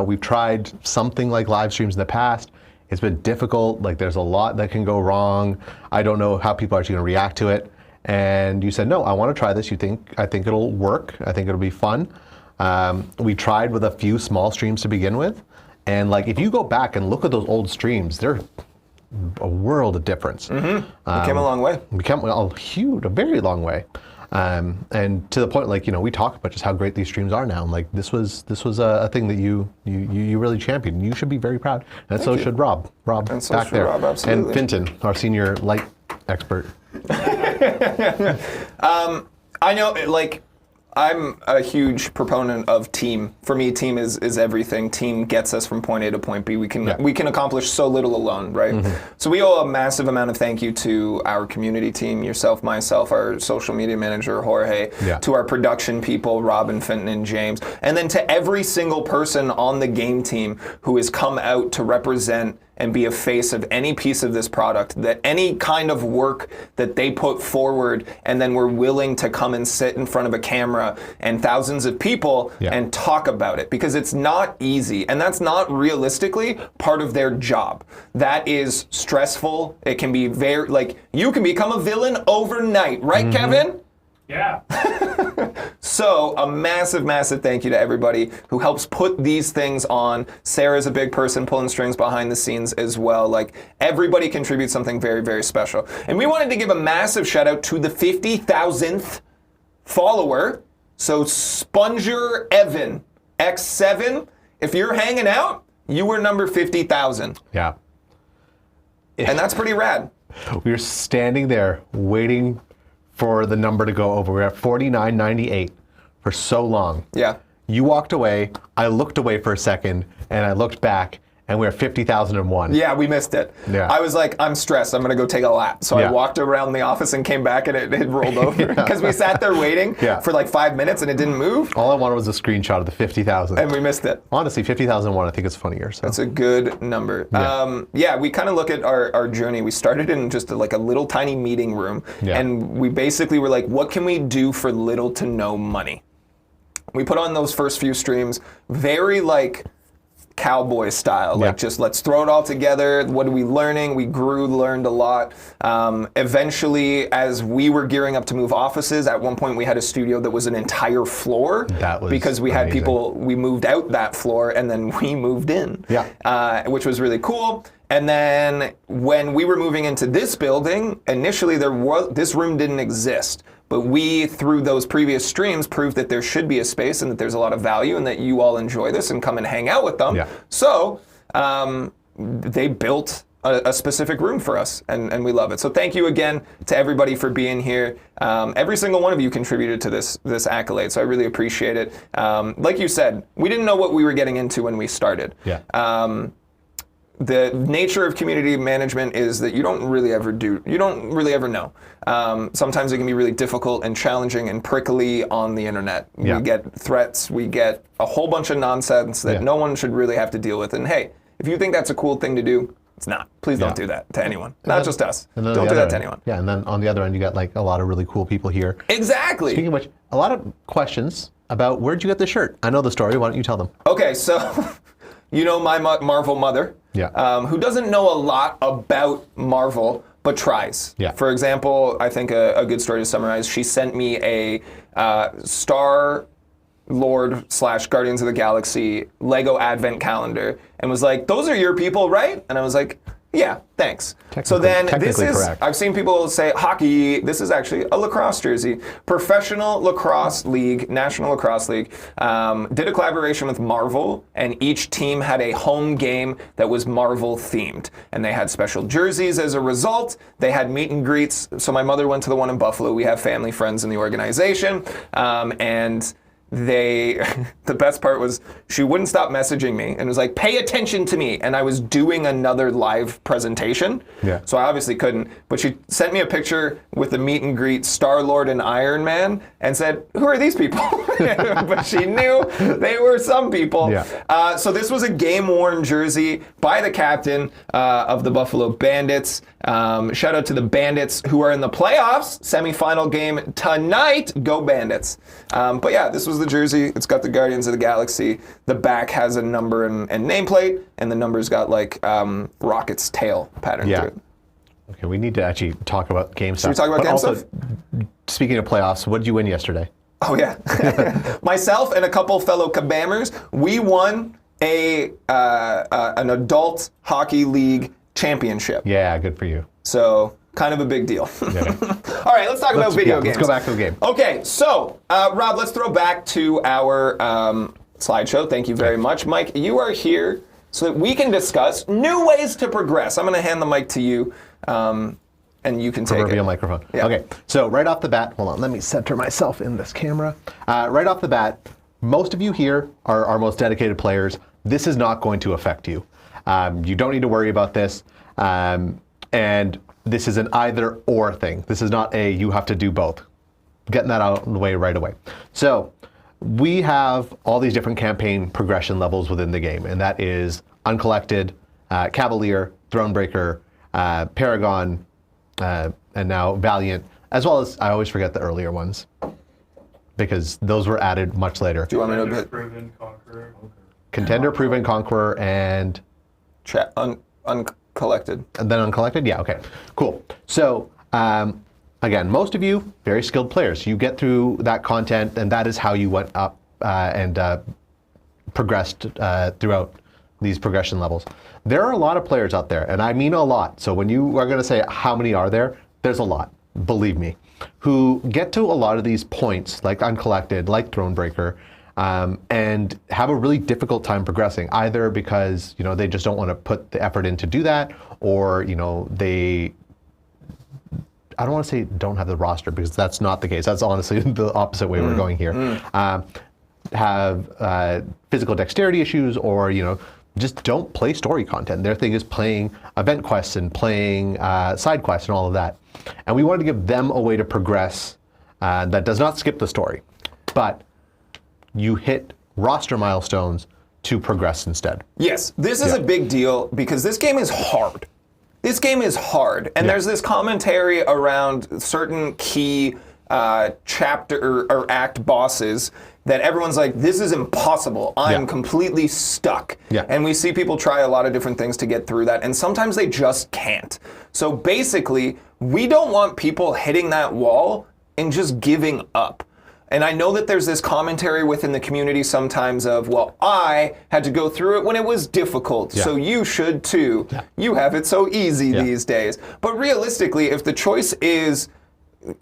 we've tried something like live streams in the past. It's been difficult. Like, there's a lot that can go wrong. I don't know how people are actually going to react to it. And you said, no, I want to try this. I think it'll work. I think it'll be fun. We tried with a few small streams to begin with. And like, if you go back and look at those old streams, they're a world of difference. We came a long way. We came a very long way. And to the point, like, we talk about just how great these streams are now. And like, this was a thing that you really championed. You should be very proud. And so should Rob. And so back should there. Rob, absolutely. And Finton, our senior light expert. I know, like, I'm a huge proponent of team. For me, team is everything. Team gets us from point A to point B. We can accomplish so little alone, right? So we owe a massive amount of thank you to our community team, yourself, myself, our social media manager, Jorge, to our production people, Robin, Finton, and James, and then to every single person on the game team who has come out to represent and be a face of any piece of this product, that any kind of work that they put forward and then were willing to come and sit in front of a camera and thousands of people and talk about it, because it's not easy, and that's not realistically part of their job. That is stressful. It can be very, like, you can become a villain overnight, right, Kevin? Yeah. So a massive, massive thank you to everybody who helps put these things on. Sarah's a big person pulling strings behind the scenes as well. Like, everybody contributes something very, very special. And we wanted to give a massive shout out to the 50,000th follower. So Sponger Evan X7, if you're hanging out, you were number 50,000. Yeah. And that's pretty rad. We were standing there waiting for the number to go over. We're at 49.98 for so long. Yeah. You walked away, I looked away for a second, and I looked back, and we're at 50,001. Yeah, we missed it. Yeah. I was like, I'm stressed, I'm gonna go take a lap. So I walked around the office and came back, and it had rolled over. Because we sat there waiting for like 5 minutes and it didn't move. All I wanted was a screenshot of the 50,000. And we missed it. Honestly, 50,001, I think it's funnier. So. That's a good number. We kind of look at our journey. We started in just like a little tiny meeting room, and we basically were like, what can we do for little to no money? We put on those first few streams, very like cowboy style, like just let's throw it all together. What are we learning? We grew, learned a lot. Eventually, as we were gearing up to move offices, at one point we had a studio that was an entire floor. That was because we had amazing. people, we moved out that floor and then we moved in, which was really cool. And then when we were moving into this building, initially this room didn't exist. But we, through those previous streams, proved that there should be a space and that there's a lot of value and that you all enjoy this and come and hang out with them. Yeah. So they built a specific room for us, and we love it. So thank you again to everybody for being here. Every single one of you contributed to this accolade, so I really appreciate it. Like you said, we didn't know what we were getting into when we started. The nature of community management is that you don't really ever know. Sometimes it can be really difficult and challenging and prickly on the internet. We get threats, we get a whole bunch of nonsense that no one should really have to deal with. And hey, if you think that's a cool thing to do, it's not. Please don't do that to anyone. Not just us. Don't do that to anyone. Yeah, and then on the other end, you got like a lot of really cool people here. Exactly. Speaking of which, a lot of questions about where'd you get the shirt? I know the story. Why don't you tell them? Okay, so you know my Marvel mother, who doesn't know a lot about Marvel, but tries. For example, I think a good story to summarize, she sent me a Star Lord / Guardians of the Galaxy Lego Advent calendar and was like, those are your people, right? And I was like, yeah, thanks. So then this is, correct. I've seen people say hockey, this is actually a lacrosse jersey. Professional Lacrosse League, National Lacrosse League, did a collaboration with Marvel, and each team had a home game that was Marvel themed. And they had special jerseys as a result. They had meet and greets. So my mother went to the one in Buffalo. We have family friends in the organization. And the best part was she wouldn't stop messaging me and was like, pay attention to me. And I was doing another live presentation. Yeah. So I obviously couldn't, but she sent me a picture with the meet and greet Star-Lord and Iron Man and said, who are these people? But she knew they were some people. Yeah. So this was a game-worn jersey by the captain of the Buffalo Bandits. Shout out to the Bandits who are in the playoffs, semifinal game tonight. Go Bandits. But yeah, this was the jersey. It's got the Guardians of the Galaxy. The back has a number and nameplate, and the number's got like Rocket's tail pattern Yeah. through it. Okay, we need to actually talk about game stuff. Should we talk about But game also, stuff? Speaking of playoffs, what did you win yesterday? Oh yeah, myself and a couple fellow Kabammers, we won an adult hockey league championship. Yeah, good for you. So kind of a big deal. Yeah. All right, let's talk about video games. Let's go back to the game. Okay, so Rob, let's throw back to our slideshow. Thank you very much, Mike. You are here so that we can discuss new ways to progress. I'm going to hand the mic to you. And you can take Proverbial it. microphone. Yeah. Okay, so right off the bat, hold on, let me center myself in this camera. Right off the bat, most of you here are our most dedicated players. This is not going to affect you. You don't need to worry about this. And this is an either or thing. This is not a you have to do both. Getting that out of the way right away. So we have all these different campaign progression levels within the game, and that is Uncollected, Cavalier, Thronebreaker, Paragon, and now Valiant, as well as, I always forget the earlier ones, because those were added much later. Do you want me to Proven, Conqueror. Contender, Proven, Conqueror, and uncollected? And then Uncollected? Yeah, okay, cool. So, again, most of you, very skilled players. You get through that content, and that is how you went up and progressed throughout these progression levels. There are a lot of players out there, and I mean a lot. So when you are going to say how many are there, there's a lot, believe me, who get to a lot of these points, like Uncollected, like Thronebreaker, and have a really difficult time progressing, either because they just don't want to put the effort in to do that, or they, I don't want to say don't have the roster, because that's not the case. That's honestly the opposite way we're going here. Have physical dexterity issues, or just don't play story content. Their thing is playing event quests and playing side quests and all of that. And we wanted to give them a way to progress that does not skip the story, but you hit roster milestones to progress instead. Yes, this is a big deal because this game is hard. This game is hard, and there's this commentary around certain key chapter or act bosses that everyone's like, this is impossible. I'm completely stuck. Yeah. And we see people try a lot of different things to get through that, and sometimes they just can't. So basically, we don't want people hitting that wall and just giving up. And I know that there's this commentary within the community sometimes of, well, I had to go through it when it was difficult, so you should too. Yeah. You have it so easy these days. But realistically, if the choice is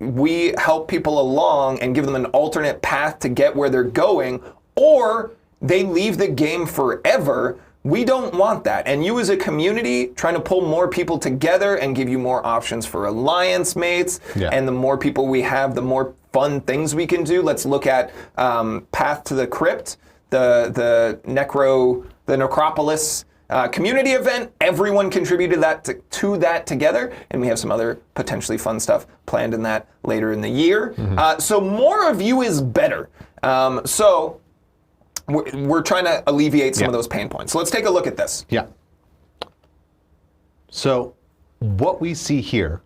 we help people along and give them an alternate path to get where they're going, or they leave the game forever, we don't want that. And you as a community trying to pull more people together and give you more options for alliance mates, and the more people we have, the more fun things we can do. Let's look at Path to the Crypt, the Necropolis community event. Everyone contributed to that together, and we have some other potentially fun stuff planned in that later in the year. So more of you is better. So we're trying to alleviate some of those pain points. So let's take a look at this. Yeah. So what we see here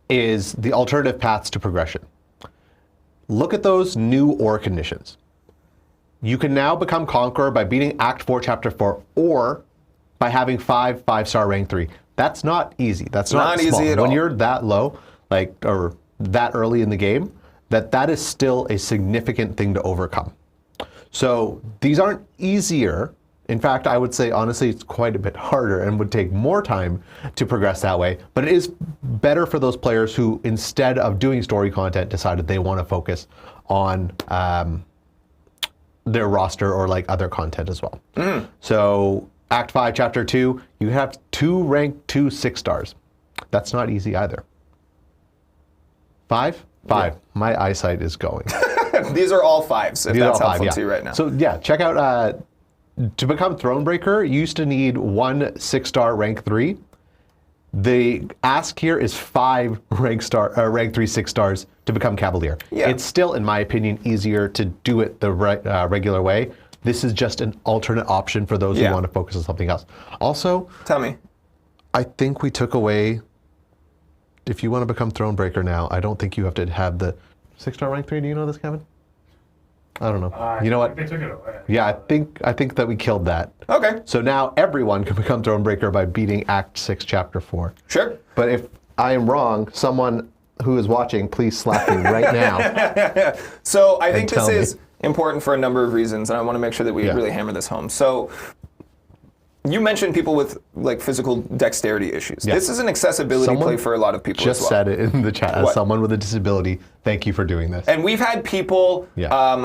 is the alternative paths to progression. Look at those new or conditions. You can now become Conqueror by beating Act 4, Chapter 4, or by having 5 5-star rank 3. That's not easy. That's not small. Easy at all. When you're that low, or that early in the game, that is still a significant thing to overcome. So these aren't easier. In fact, I would say, honestly, it's quite a bit harder and would take more time to progress that way. But it is better for those players who, instead of doing story content, decided they want to focus on their roster or like other content as well. So Act 5, Chapter 2, you have 2 rank 2 6-stars. That's not easy either. 5? 5. Yeah. My eyesight is going. These are all 5s, if These that's are all helpful 5, to you right now. So yeah, check out, to become Thronebreaker, you used to need 1 6-star rank 3. The ask here is 5 rank 3 6-stars to become Cavalier. Yeah. It's still, in my opinion, easier to do it the regular way. This is just an alternate option for those who want to focus on something else. Also, tell me. I think we took away, if you want to become Thronebreaker now, I don't think you have to have the 6-star rank 3. Do you know this, Kevin? I don't know. You know what? They took it away. Yeah, I think that we killed that. Okay. So now everyone can become Thronebreaker by beating Act 6, Chapter 4. Sure. But if I am wrong, someone who is watching, please slap me right now. So I think this is important for a number of reasons, and I want to make sure that we really hammer this home. So you mentioned people with like physical dexterity issues. Yeah. This is an accessibility play for a lot of people just as well. said it in the chat. As someone with a disability, thank you for doing this. And we've had people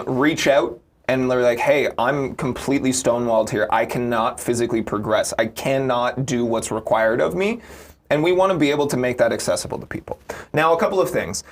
reach out and they're like, hey, I'm completely stonewalled here. I cannot physically progress. I cannot do what's required of me. And we want to be able to make that accessible to people. Now, a couple of things.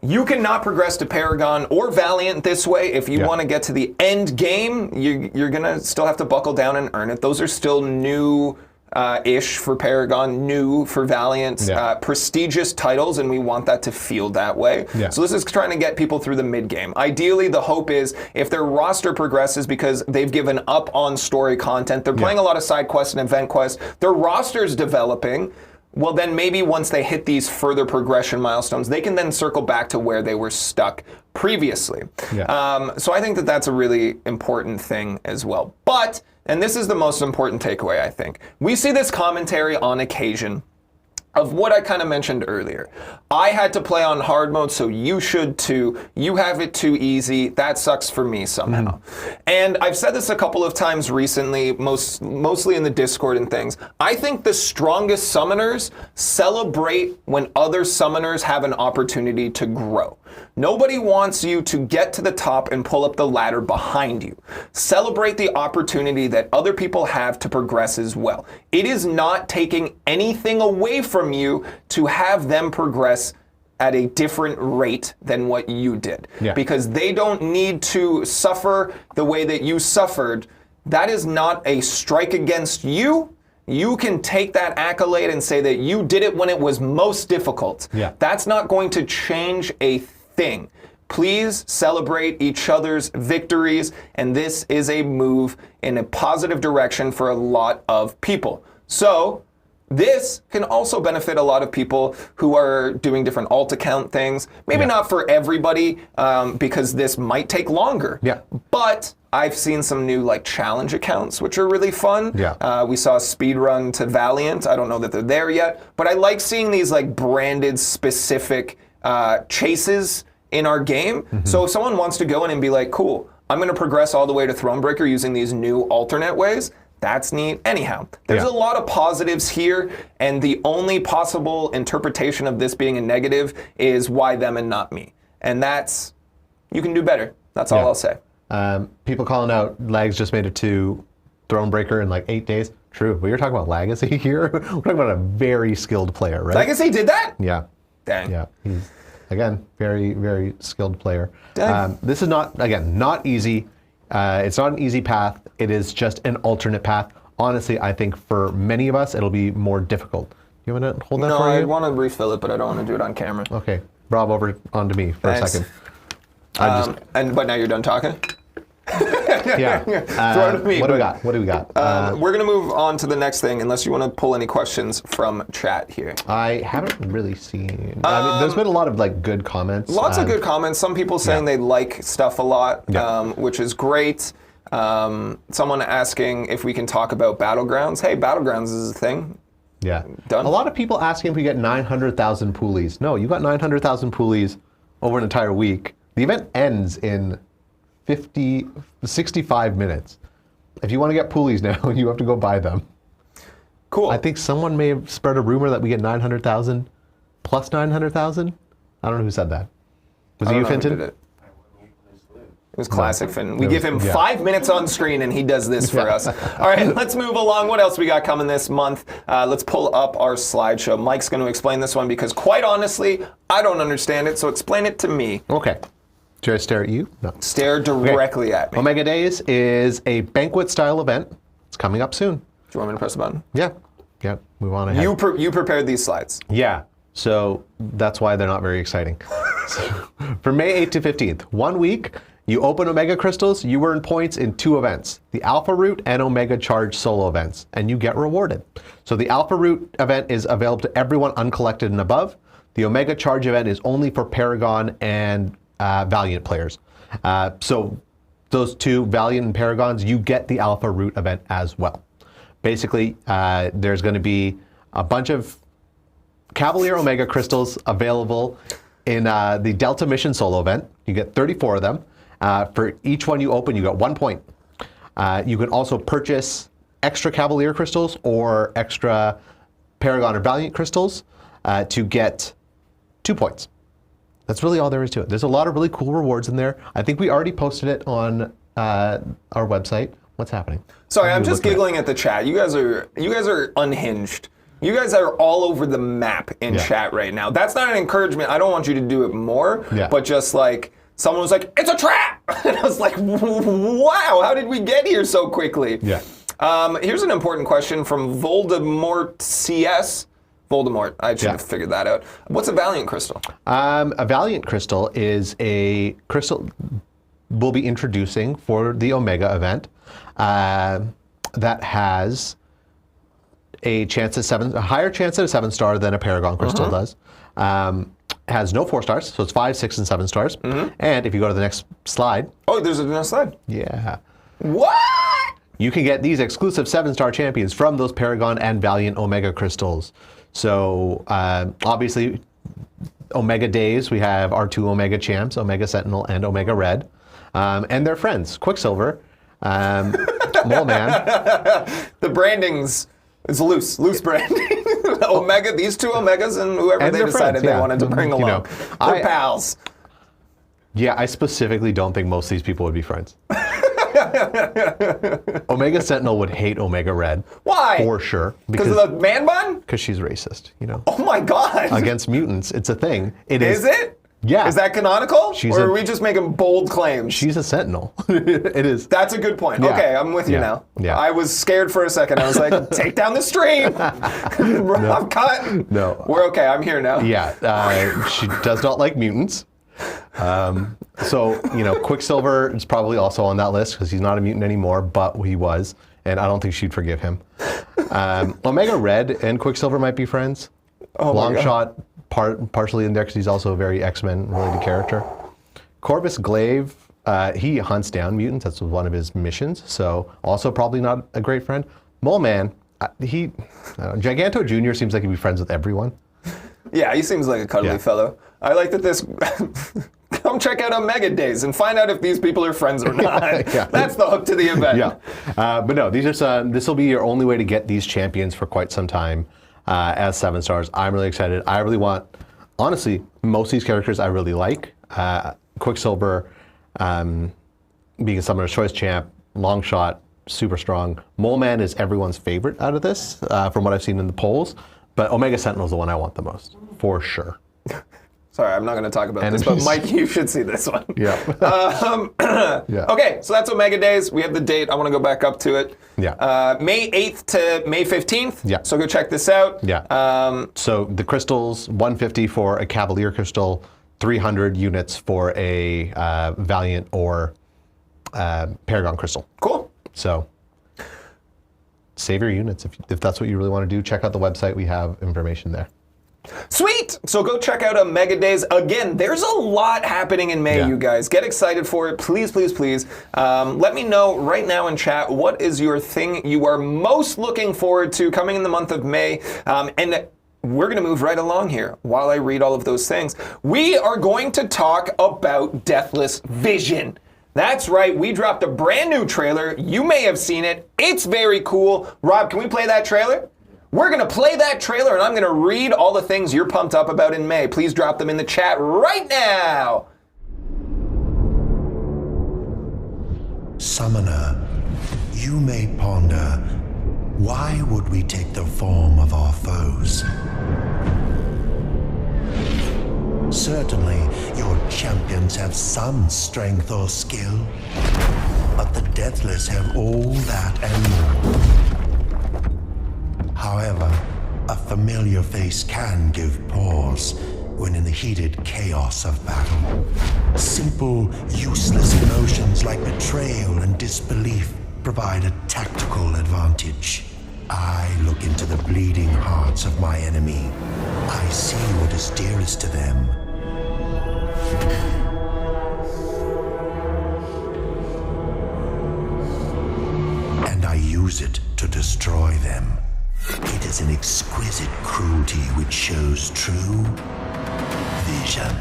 You cannot progress to Paragon or Valiant this way. If you want to get to the end game, you're going to still have to buckle down and earn it. Those are still new-ish for Paragon, new for Valiant, prestigious titles, and we want that to feel that way. Yeah. So this is trying to get people through the mid-game. Ideally, the hope is if their roster progresses because they've given up on story content, they're playing a lot of side quests and event quests, their roster's developing, well, then maybe once they hit these further progression milestones, they can then circle back to where they were stuck previously. Yeah. So I think that that's a really important thing as well. But, and this is the most important takeaway, I think, we see this commentary on occasion of what I kind of mentioned earlier. I had to play on hard mode, so you should too. You have it too easy. That sucks for me somehow. And I've said this a couple of times recently, mostly in the Discord and things. I think the strongest summoners celebrate when other summoners have an opportunity to grow. Nobody wants you to get to the top and pull up the ladder behind you. Celebrate the opportunity that other people have to progress as well. It is not taking anything away from you to have them progress at a different rate than what you did. Yeah. Because they don't need to suffer the way that you suffered. That is not a strike against you. You can take that accolade and say that you did it when it was most difficult. Yeah. That's not going to change a thing. Please celebrate each other's victories, and this is a move in a positive direction for a lot of people. So this can also benefit a lot of people who are doing different alt account things. Maybe not for everybody, because this might take longer. Yeah. But I've seen some new like challenge accounts, which are really fun. Yeah. We saw a speed run to Valiant. I don't know that they're there yet, but I like seeing these like branded specific chases in our game. So if someone wants to go in and be like, cool, I'm going to progress all the way to Thronebreaker using these new alternate ways, that's neat. Anyhow, there's a lot of positives here, and the only possible interpretation of this being a negative is why them and not me. And that's, you can do better. That's all I'll say. People calling out Lags just made it to Thronebreaker in like 8 days. True, but you're talking about Legacy here. We're talking about a very skilled player, right? Legacy did that? Yeah. Dang. Yeah, he's, again, very, very skilled player. Dang. This is not, again, not easy. It's not an easy path. It is just an alternate path. Honestly, I think for many of us, it'll be more difficult. You want to hold that for you? No, I want to refill it, but I don't want to do it on camera. Okay. Rob, over onto me for a second. But now you're done talking? Yeah. Throw it at me. What do we got? What do we got? We're going to move on to the next thing, unless you want to pull any questions from chat here. I haven't really seen. I mean, there's been a lot of like good comments. Lots of good comments. Some people saying they like stuff a lot, which is great. Someone asking if we can talk about Battlegrounds. Hey, Battlegrounds is a thing. Yeah. Done. A lot of people asking if we get 900,000 poolies. No, you got 900,000 poolies over an entire week. The event ends in 65 minutes. If you want to get poolies now, you have to go buy them. Cool. I think someone may have spread a rumor that we get 900,000 plus 900,000. I don't know who said that. Was it you, Finton? It was classic Finton. We give him 5 minutes on screen and he does this for us. All right, let's move along. What else we got coming this month? Let's pull up our slideshow. Mike's going to explain this one because quite honestly, I don't understand it, so explain it to me. Okay. Should I stare at you? No. Stare directly at me. Omega Days is a banquet-style event. It's coming up soon. Do you want me to press the button? Yeah. Move on ahead. You prepared these slides. Yeah. So that's why they're not very exciting. So, for May 8th to 15th, 1 week, you open Omega crystals, you earn points in 2 events, the Alpha Route and Omega Charge solo events, and you get rewarded. So the Alpha Route event is available to everyone uncollected and above. The Omega Charge event is only for Paragon and Valiant players. So those 2, Valiant and Paragons, you get the Alpha Route event as well. Basically, there's going to be a bunch of Cavalier Omega crystals available in the Delta Mission solo event. You get 34 of them. For each one you open, you get 1 point. You can also purchase extra Cavalier crystals or extra Paragon or Valiant crystals to get 2 points. That's really all there is to it. There's a lot of really cool rewards in there. I think we already posted it on our website. What's happening? Sorry, I'm just giggling at the chat. You guys are unhinged. You guys are all over the map in chat right now. That's not an encouragement. I don't want you to do it more, but just like someone was like, "It's a trap," and I was like, "Wow, how did we get here so quickly?" Yeah. Here's an important question from Voldemort CS. Voldemort, I should have figured that out. What's a Valiant crystal? A Valiant crystal is a crystal we'll be introducing for the Omega event that has a higher chance at a 7-star than a Paragon crystal does. Has no 4 stars, so it's 5, 6, and 7 stars. And if you go to the next slide. Oh, there's a next slide. Yeah. What? You can get these exclusive 7-star champions from those Paragon and Valiant Omega crystals. So obviously, Omega Days, we have our 2 Omega champs, Omega Sentinel and Omega Red. And their friends, Quicksilver, Mole Man. The branding's is loose branding. Omega, these 2 Omegas and whoever and they decided they wanted to bring along. They're pals. Yeah, I specifically don't think most of these people would be friends. Omega Sentinel would hate Omega Red. Why? For sure. Because of the man bun? Because she's racist, you know. Oh my God. Against mutants, it's a thing. Is it? Yeah. Is that canonical? Or are we just making bold claims? She's a Sentinel. It is. That's a good point. Yeah. Okay, I'm with you now. Yeah. I was scared for a second. I was like, take down the stream. I'm cut. No. We're okay. I'm here now. Yeah. She does not like mutants. So, you know, Quicksilver is probably also on that list because he's not a mutant anymore, but he was. And I don't think she'd forgive him. Omega Red and Quicksilver might be friends. Oh Longshot partially in there because he's also a very X-Men related character. Corvus Glaive, he hunts down mutants. That's one of his missions. So also probably not a great friend. Mole Man, Giganto Jr. seems like he'd be friends with everyone. Yeah, he seems like a cuddly fellow. I like that this... Come check out Omega Days and find out if these people are friends or not. That's the hook to the event. Yeah. But no, this will be your only way to get these champions for quite some time as 7 stars. I'm really excited. I really want... Honestly, most of these characters I really like. Quicksilver being a Summoner's Choice champ, Longshot, super strong. Mole Man is everyone's favorite out of this, from what I've seen in the polls. But Omega Sentinel is the one I want the most, for sure. Sorry, I'm not going to talk about this, but Mike, you should see this one. Yeah. Okay, so that's Omega Days. We have the date. I want to go back up to it. Yeah. May 8th to May 15th. Yeah. So go check this out. Yeah. So the crystals, 150 for a Cavalier crystal, 300 units for a Valiant or Paragon crystal. Cool. So save your units if that's what you really want to do. Check out the website. We have information there. Sweet! So go check out Omega Days. Again, there's a lot happening in May, you guys. Get excited for it. Please, please, please. Let me know right now in chat, what is your thing you are most looking forward to coming in the month of May? And we're going to move right along here while I read all of those things. We are going to talk about Deathless Vision. That's right, we dropped a brand new trailer. You may have seen it. It's very cool. Rob, can we play that trailer? We're going to play that trailer, and I'm going to read all the things you're pumped up about in May. Please drop them in the chat right now. Summoner, you may ponder, why would we take the form of our foes? Certainly, your champions have some strength or skill, but the Deathless have all that and more. However, a familiar face can give pause when in the heated chaos of battle. Simple, useless emotions like betrayal and disbelief provide a tactical advantage. I look into the bleeding hearts of my enemy. I see what is dearest to them. And I use it to destroy them. It is an exquisite cruelty which shows true vision.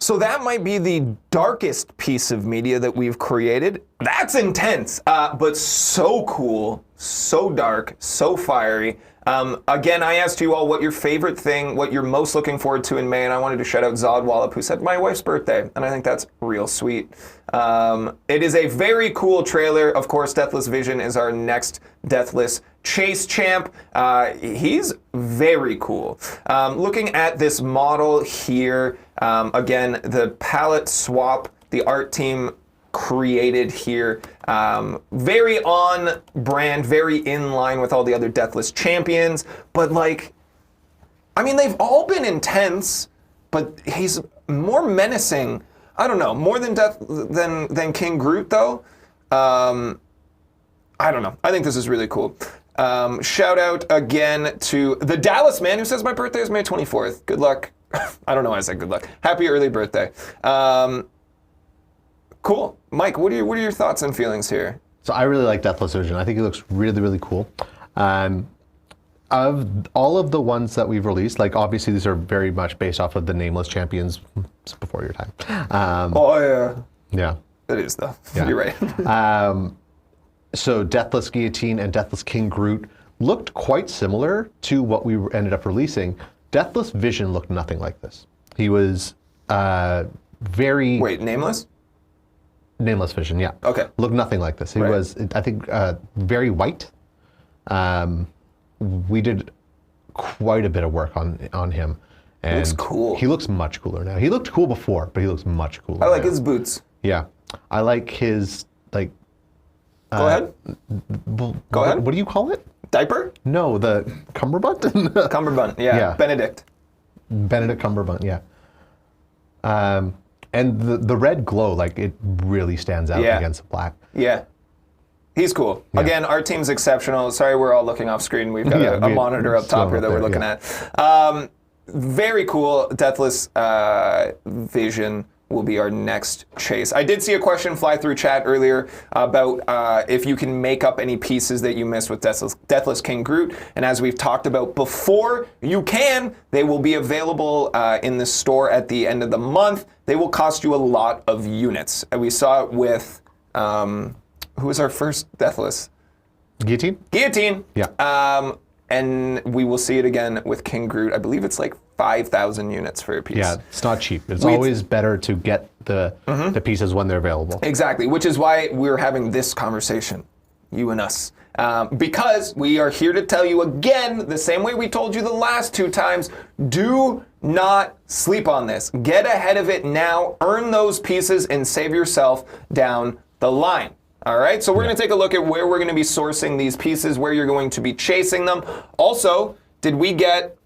So that might be the darkest piece of media that we've created. That's intense, but so cool, so dark, so fiery. Again, I asked you all what your favorite thing, what you're most looking forward to in May, and I wanted to shout out Zod Wallop, who said my wife's birthday, and I think that's real sweet. It is a very cool trailer. Of course, Deathless Vision is our next Deathless Chase champ. He's very cool. Looking at this model here, again, the palette swap, the art team created here. Very on brand, very in line with all the other Deathless champions, but like, I mean, they've all been intense, but he's more menacing. I don't know, more than King Groot though. I don't know. I think this is really cool. Shout out again to the Dallas man who says my birthday is May 24th. Good luck. I don't know why I said good luck. Happy early birthday. Cool. Mike, what are your thoughts and feelings here? So I really like Deathless Vision. I think it looks really, really cool. Of all of the ones that we've released, like obviously these are very much based off of the Nameless champions before your time. Oh yeah. Yeah. It is though. Yeah. You're right. So Deathless Guillotine and Deathless King Groot looked quite similar to what we ended up releasing. Deathless Vision looked nothing like this. He was very... Wait, Nameless? Nameless Vision, yeah. Okay. Looked nothing like this. He was, I think, very white. We did quite a bit of work on him. And he looks cool. He looks much cooler now. He looked cool before, but he looks much cooler I like now. his boots. Yeah. I like his, like... Go ahead. Go ahead. What do you call it? Diaper? No, the cummerbund? Cummerbund, yeah. Benedict. Benedict Cumberbund, yeah. And the red glow, like it really stands out against the black. Yeah. He's cool. Yeah. Again, our team's exceptional. Sorry, we're all looking off screen. We've got a monitor up top here that we're looking at. Very cool. Deathless Vision will be our next chase. I did see a question fly through chat earlier about if you can make up any pieces that you missed with Deathless King Groot. And as we've talked about before, you can. They will be available in the store at the end of the month. They will cost you a lot of units. And we saw it with, who was our first Deathless? Guillotine? Guillotine. Yeah. And we will see it again with King Groot. I believe it's like 5,000 units for a piece. Yeah, it's not cheap. It's always better to get the pieces when they're available. Exactly, which is why we're having this conversation, you and us. Because we are here to tell you again, the same way we told you the last 2 times, do not sleep on this. Get ahead of it now, earn those pieces, and save yourself down the line. All right, so we're going to take a look at where we're going to be sourcing these pieces, where you're going to be chasing them. Also, did we get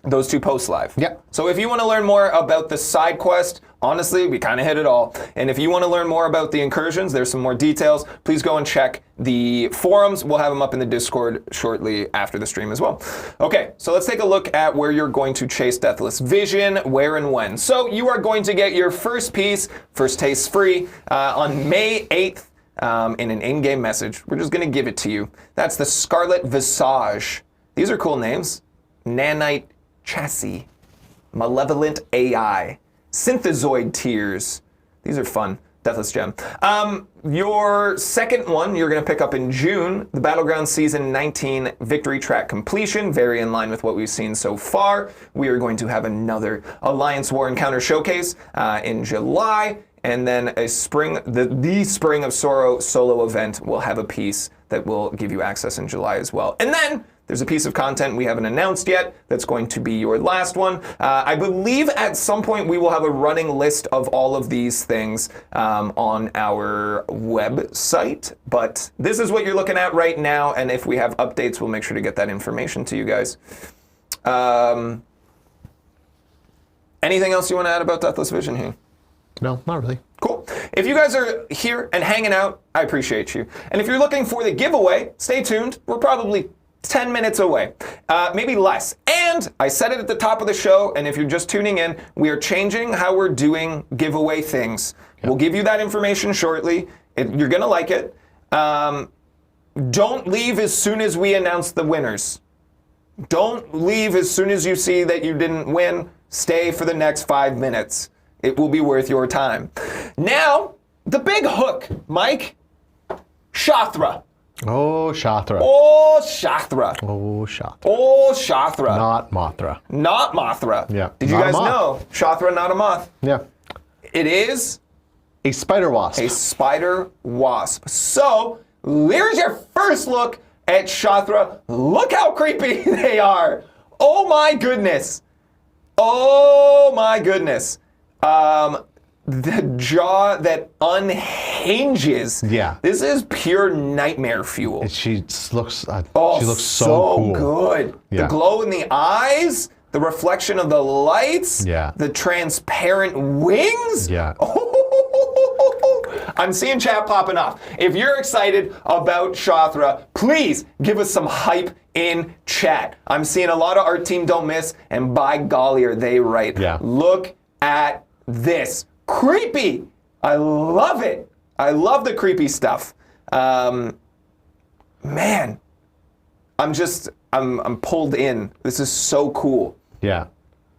those 2 posts live? Yeah. So if you want to learn more about the side quest, honestly, we kind of hit it all. And if you want to learn more about the incursions, there's some more details. Please go and check the forums. We'll have them up in the Discord shortly after the stream as well. Okay, so let's take a look at where you're going to chase Deathless Vision, where and when. So you are going to get your first piece, first taste free, on May 8th. In an in-game message. We're just going to give it to you. That's the Scarlet Visage. These are cool names. Nanite Chassis, Malevolent AI, Synthezoid Tears. These are fun. Deathless Gem. Your second one you're going to pick up in June, the Battleground Season 19 Victory Track Completion, very in line with what we've seen so far. We are going to have another Alliance War Encounter Showcase in July, and then the Spring of Sorrow solo event will have a piece that will give you access in July as well. And then there's a piece of content we haven't announced yet that's going to be your last one. I believe at some point we will have a running list of all of these things on our website, but this is what you're looking at right now, and if we have updates, we'll make sure to get that information to you guys. Anything else you want to add about Deathless Vision here? No, not really. Cool. If you guys are here and hanging out, I appreciate you. And if you're looking for the giveaway, stay tuned. We're probably 10 minutes away, maybe less. And I said it at the top of the show, and if you're just tuning in, we are changing how we're doing giveaway things. Yep. We'll give you that information shortly. You're gonna like it. Don't leave as soon as we announce the winners. Don't leave as soon as you see that you didn't win. Stay for the next 5 minutes. It will be worth your time. Now, the big hook, Mike. Shathra. Oh, Shathra. Oh, Shathra. Oh, Shathra. Oh, Shathra. Not Mothra. Not Mothra. Yeah. Did you guys know Shathra, not a moth? Yeah. It is a spider wasp. A spider wasp. So, here's your first look at Shathra. Look how creepy they are. Oh my goodness. Oh my goodness. The jaw that unhinges. Yeah. This is pure nightmare fuel. She looks so so cool. Good. Yeah. The glow in the eyes, the reflection of the lights, yeah. The transparent wings. Yeah. I'm seeing chat popping off. If you're excited about Shathra, please give us some hype in chat. I'm seeing a lot of Art Team Don't Miss, and by golly are they right. Yeah. Look at this. Creepy. I love it. I love the creepy stuff. Man, I'm pulled in. This is so cool. Yeah.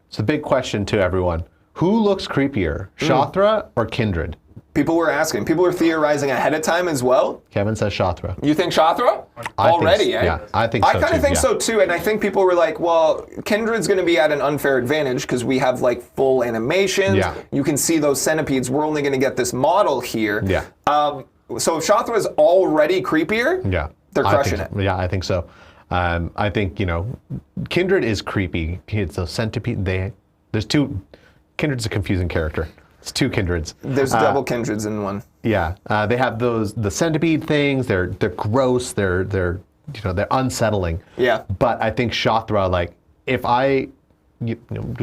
It's a big question to everyone. Who looks creepier, Shathra or Kindred? People were asking. People were theorizing ahead of time as well. Kevin says Shathra. You think Shathra? Already, eh? Yeah, I think so too. I kind of think so too, and I think people were like, well, Kindred's going to be at an unfair advantage because we have like full animations. Yeah. You can see those centipedes. We're only going to get this model here. Yeah. So if Shathra is already creepier, yeah, they're crushing it. Yeah, I think so. I think, Kindred is creepy. It's a centipede. There's two. Kindred's a confusing character. It's two Kindreds. There's double Kindreds in one. Yeah, they have the centipede things. They're gross. They're unsettling. Yeah. But I think Shathra, like, if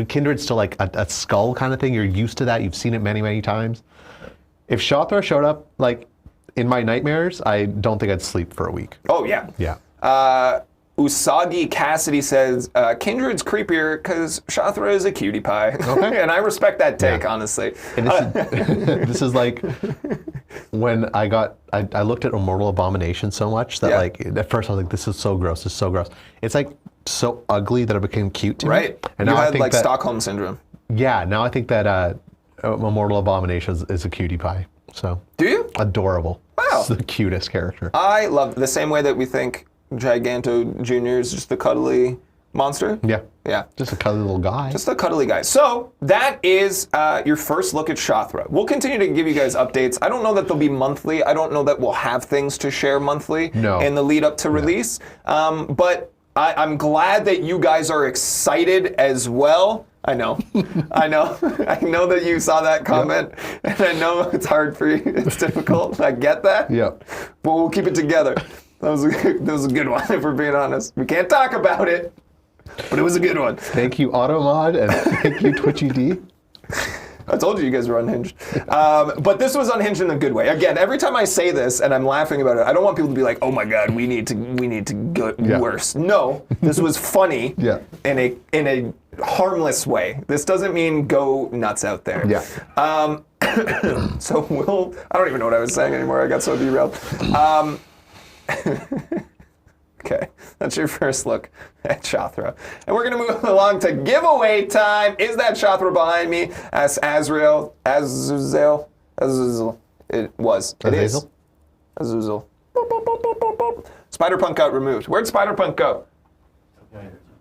Kindred's still like a skull kind of thing. You're used to that. You've seen it many, many times. If Shathra showed up like in my nightmares, I don't think I'd sleep for a week. Oh yeah. Yeah. Usagi Cassidy says, Kindred's creepier because Shathra is a cutie pie. Okay. And I respect that take, honestly. And this is like when I looked at Immortal Abomination so much that like at first I was like, this is so gross, this is so gross. It's like so ugly that it became cute to me. Right. And now I think like Stockholm Syndrome. Yeah, now I think that Immortal Abomination is a cutie pie. So. Do you? Adorable. Wow. It's the cutest character. I love the same way that we think Giganto Jr. is just a cuddly monster. Yeah. Yeah. Just a cuddly little guy. Just a cuddly guy. So that is your first look at Shathra. We'll continue to give you guys updates. I don't know that they'll be monthly. I don't know that we'll have things to share monthly in the lead up to release. But I'm glad that you guys are excited as well. I know. I know that you saw that comment, and I know it's hard for you. It's difficult. I get that. Yeah. But we'll keep it together. That was a good one, if we're being honest. We can't talk about it, but it was a good one. Thank you, Automod, and thank you, TwitchyD. I told you guys were unhinged. But this was unhinged in a good way. Again, every time I say this and I'm laughing about it, I don't want people to be like, oh my God, we need to go worse. No, this was funny in a harmless way. This doesn't mean go nuts out there. Yeah. So I don't even know what I was saying anymore. I got so derailed. Okay, that's your first look at Shathra. And we're going to move along to giveaway time. Is that Shathra behind me? As Azazel. It was. It is. Azazel. Spider-Punk got removed. Where'd Spider-Punk go?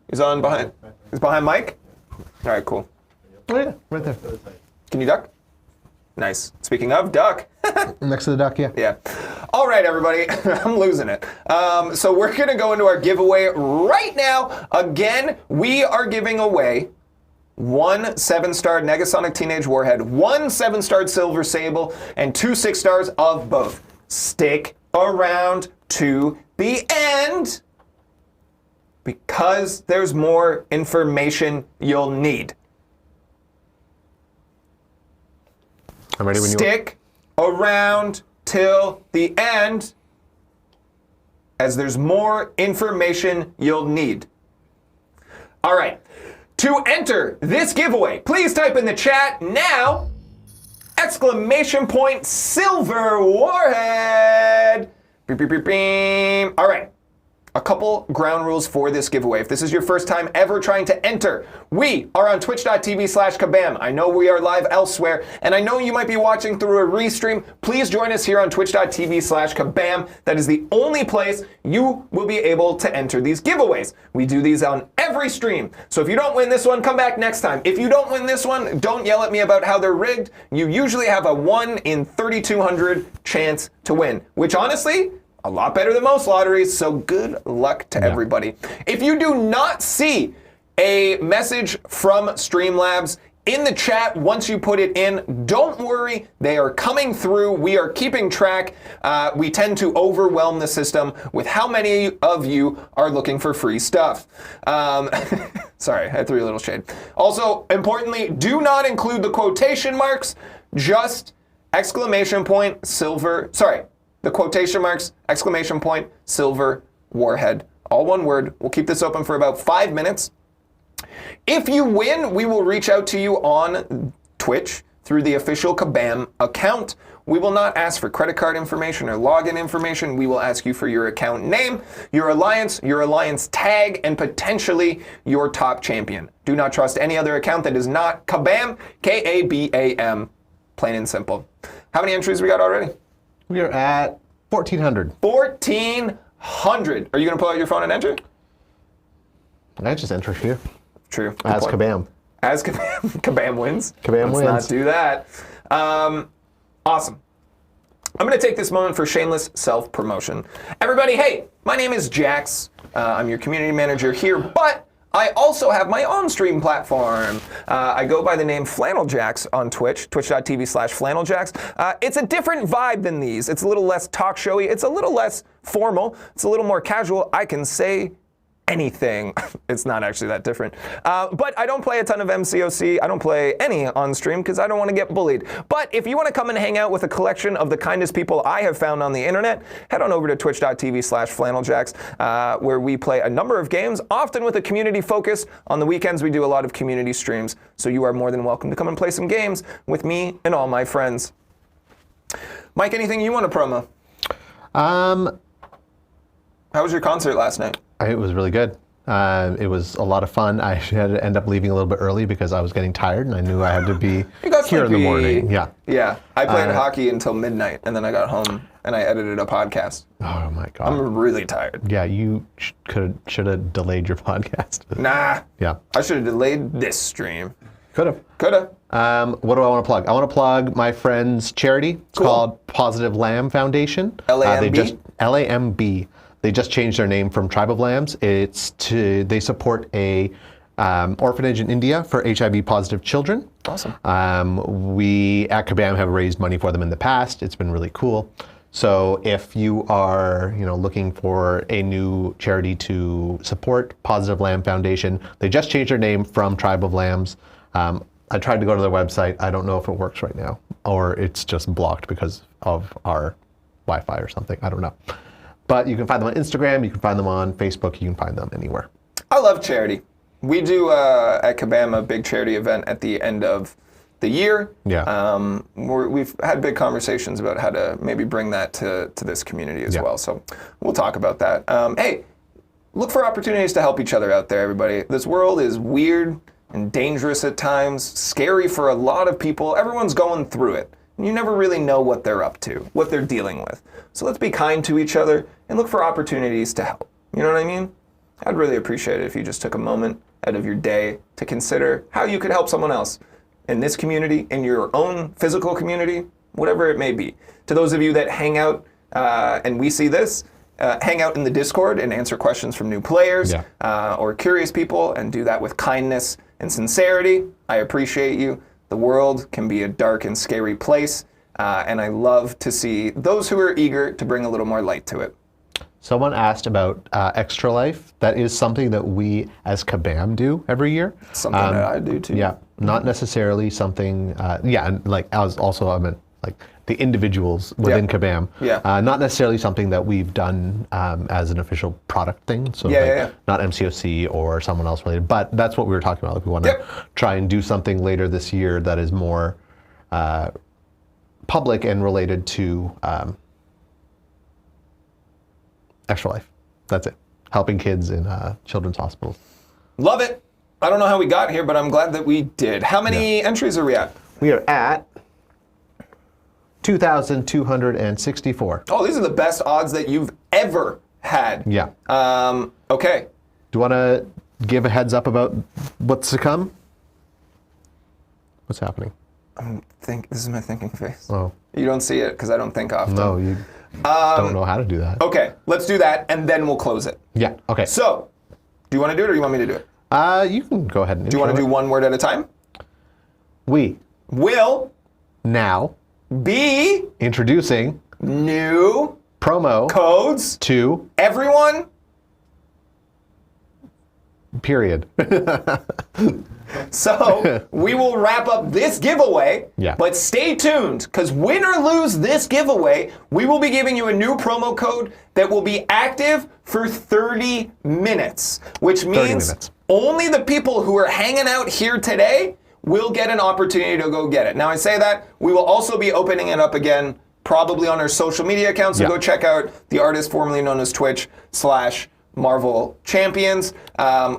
He's on behind. He's behind Mike? All right, cool. Oh yeah, right there. Can you duck? Nice. Speaking of duck. Next to the duck, yeah. Yeah. All right, everybody. I'm losing it. So we're going to go into our giveaway right now. Again, we are giving away 1 7-star Negasonic Teenage Warhead, 1 7-star Silver Sable, and 2 6-stars of both. Stick around to the end because there's more information you'll need. I'm ready when you Stick around till the end as there's more information you'll need. All right. To enter this giveaway, please type in the chat now, ! Silver Warhead. Beep, beep, beep, beep. All right. A couple ground rules for this giveaway. If this is your first time ever trying to enter, we are on twitch.tv/kabam. I know we are live elsewhere, and I know you might be watching through a restream. Please join us here on twitch.tv/kabam. That is the only place you will be able to enter these giveaways. We do these on every stream. So if you don't win this one, come back next time. If you don't win this one, don't yell at me about how they're rigged. You usually have a 1 in 3,200 chance to win, which honestly, a lot better than most lotteries, so good luck to everybody. If you do not see a message from Streamlabs in the chat once you put it in, don't worry, they are coming through. We are keeping track. We tend to overwhelm the system with how many of you are looking for free stuff. Sorry, I threw a little shade. Also, importantly, do not include the quotation marks, just ! Silver, sorry. The quotation marks, ! Silver Warhead. All one word. We'll keep this open for about 5 minutes. If you win, we will reach out to you on Twitch through the official Kabam account. We will not ask for credit card information or login information. We will ask you for your account name, your alliance tag, and potentially your top champion. Do not trust any other account that is not Kabam, Kabam, plain and simple. How many entries we got already? We are at 1,400. 1,400. Are you going to pull out your phone and enter? I just enter here. True. As Kabam. As Kabam. Kabam wins. Kabam wins. Let's not do that. Awesome. I'm going to take this moment for shameless self-promotion. Everybody, hey, my name is Jax. I'm your community manager here, but I also have my own stream platform. I go by the name FlannelJax on Twitch, twitch.tv/FlannelJax. It's a different vibe than these. It's a little less talk showy. It's a little less formal. It's a little more casual. I can say anything. It's not actually that different. But I don't play a ton of MCOC. I don't play any on stream because I don't want to get bullied. But if you want to come and hang out with a collection of the kindest people I have found on the internet, head on over to twitch.tv/FlannelJax, where we play a number of games, often with a community focus. On the weekends, we do a lot of community streams. So you are more than welcome to come and play some games with me and all my friends. Mike, anything you want to promo? How was your concert last night? It was really good. It was a lot of fun. I had to end up leaving a little bit early because I was getting tired and I knew I had to be here in the morning. Yeah. Yeah. I played hockey until midnight and then I got home and I edited a podcast. Oh my God. I'm really tired. Yeah, you should have delayed your podcast. Nah. Yeah. I should have delayed this stream. Could have. Could have. What do I want to plug? I want to plug my friend's charity. It's called Positive Lamb Foundation. LAMB? LAMB. They just changed their name from Tribe of Lambs. They support a orphanage in India for HIV positive children. Awesome. We at Kabam have raised money for them in the past. It's been really cool. So if you are, looking for a new charity to support, Positive Lamb Foundation, they just changed their name from Tribe of Lambs. I tried to go to their website. I don't know if it works right now, or it's just blocked because of our Wi-Fi or something. I don't know. But you can find them on Instagram, you can find them on Facebook, you can find them anywhere. I love charity. We do at Kabam a big charity event at the end of the year. Yeah. We've had big conversations about how to maybe bring that to this community as well. So we'll talk about that. Hey, look for opportunities to help each other out there, everybody. This world is weird and dangerous at times, scary for a lot of people. Everyone's going through it. And you never really know what they're up to, what they're dealing with. So let's be kind to each other and look for opportunities to help. You know what I mean? I'd really appreciate it if you just took a moment out of your day to consider how you could help someone else in this community, in your own physical community, whatever it may be. To those of you that hang out, and we see this, hang out in the Discord and answer questions from new players or curious people and do that with kindness and sincerity, I appreciate you. The world can be a dark and scary place, and I love to see those who are eager to bring a little more light to it. Someone asked about Extra Life. That is something that we as Kabam do every year. Something that I do too. Yeah, not necessarily something, and like I meant like the individuals within Kabam. Yeah. Not necessarily something that we've done as an official product thing. So not MCOC or someone else related, but that's what we were talking about. Like we want to try and do something later this year that is more public and related to Extra Life. That's it. Helping kids in children's hospitals. Love it. I don't know how we got here, but I'm glad that we did. How many entries are we at? We are at 2,264. Oh, these are the best odds that you've ever had. Yeah. Okay. Do you want to give a heads up about what's to come? What's happening? This is my thinking face. Oh. You don't see it because I don't think often. No, you don't know how to do that. Okay, let's do that and then we'll close it. Yeah, okay. So, do you want to do it or you want me to do it? You can go ahead and do you want to do one word at a time? We will now be introducing new promo codes to everyone. Period. So we will wrap up this giveaway, but stay tuned because win or lose this giveaway, we will be giving you a new promo code that will be active for 30 minutes, which means only the people who are hanging out here today will get an opportunity to go get it. Now I say that, we will also be opening it up again probably on our social media accounts, so go check out the artist formerly known as Twitch/Marvel Champions.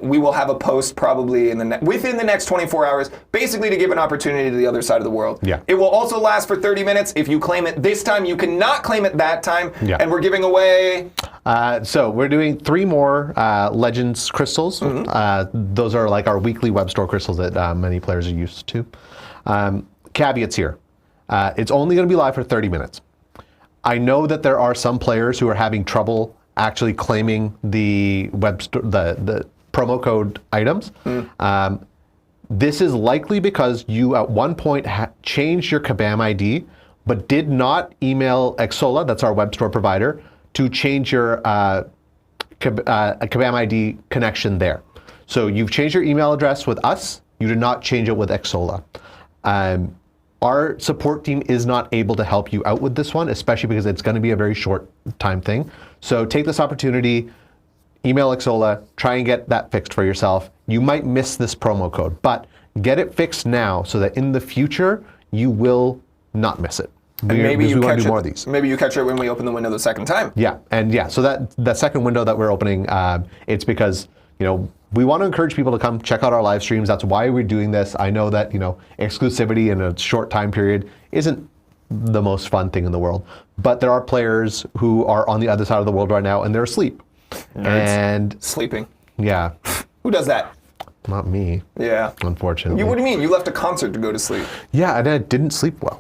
We will have a post probably within the next 24 hours, basically to give an opportunity to the other side of the world. It will also last for 30 minutes. If you claim it this time, you cannot claim it that time. And we're giving away... so we're doing 3 more Legends crystals. Those are like our weekly web store crystals that many players are used to. Caveats here. It's only going to be live for 30 minutes. I know that there are some players who are having trouble actually claiming the the promo code items. This is likely because you at one point changed your Kabam ID, but did not email Exola, that's our web store provider, to change your Kabam ID connection there. So you've changed your email address with us, you did not change it with Exola. Our support team is not able to help you out with this one, especially because it's going to be a very short time thing. So take this opportunity, email Exola, try and get that fixed for yourself. You might miss this promo code, but get it fixed now so that in the future, you will not miss it. Maybe you want to do more of these. Maybe you catch it when we open the window the second time. Yeah, and so that second window that we're opening, it's because, we want to encourage people to come check out our live streams. That's why we're doing this. I know that, exclusivity in a short time period isn't the most fun thing in the world, but there are players who are on the other side of the world right now and they're asleep. Nerds. And sleeping. Yeah. Who does that? Not me. Yeah. Unfortunately. What do you mean? You left a concert to go to sleep. Yeah, and I didn't sleep well.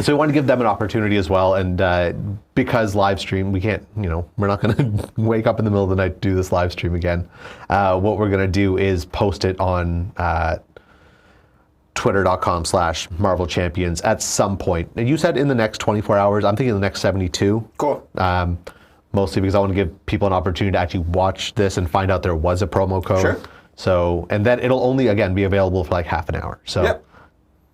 So we want to give them an opportunity as well, and because live stream, we can't, we're not going to wake up in the middle of the night to do this live stream again. What we're going to do is post it on twitter.com/Marvel Champions at some point. And you said in the next 24 hours, I'm thinking the next 72. Cool. Mostly because I want to give people an opportunity to actually watch this and find out there was a promo code. Sure. So, and then it'll only, again, be available for like half an hour. So.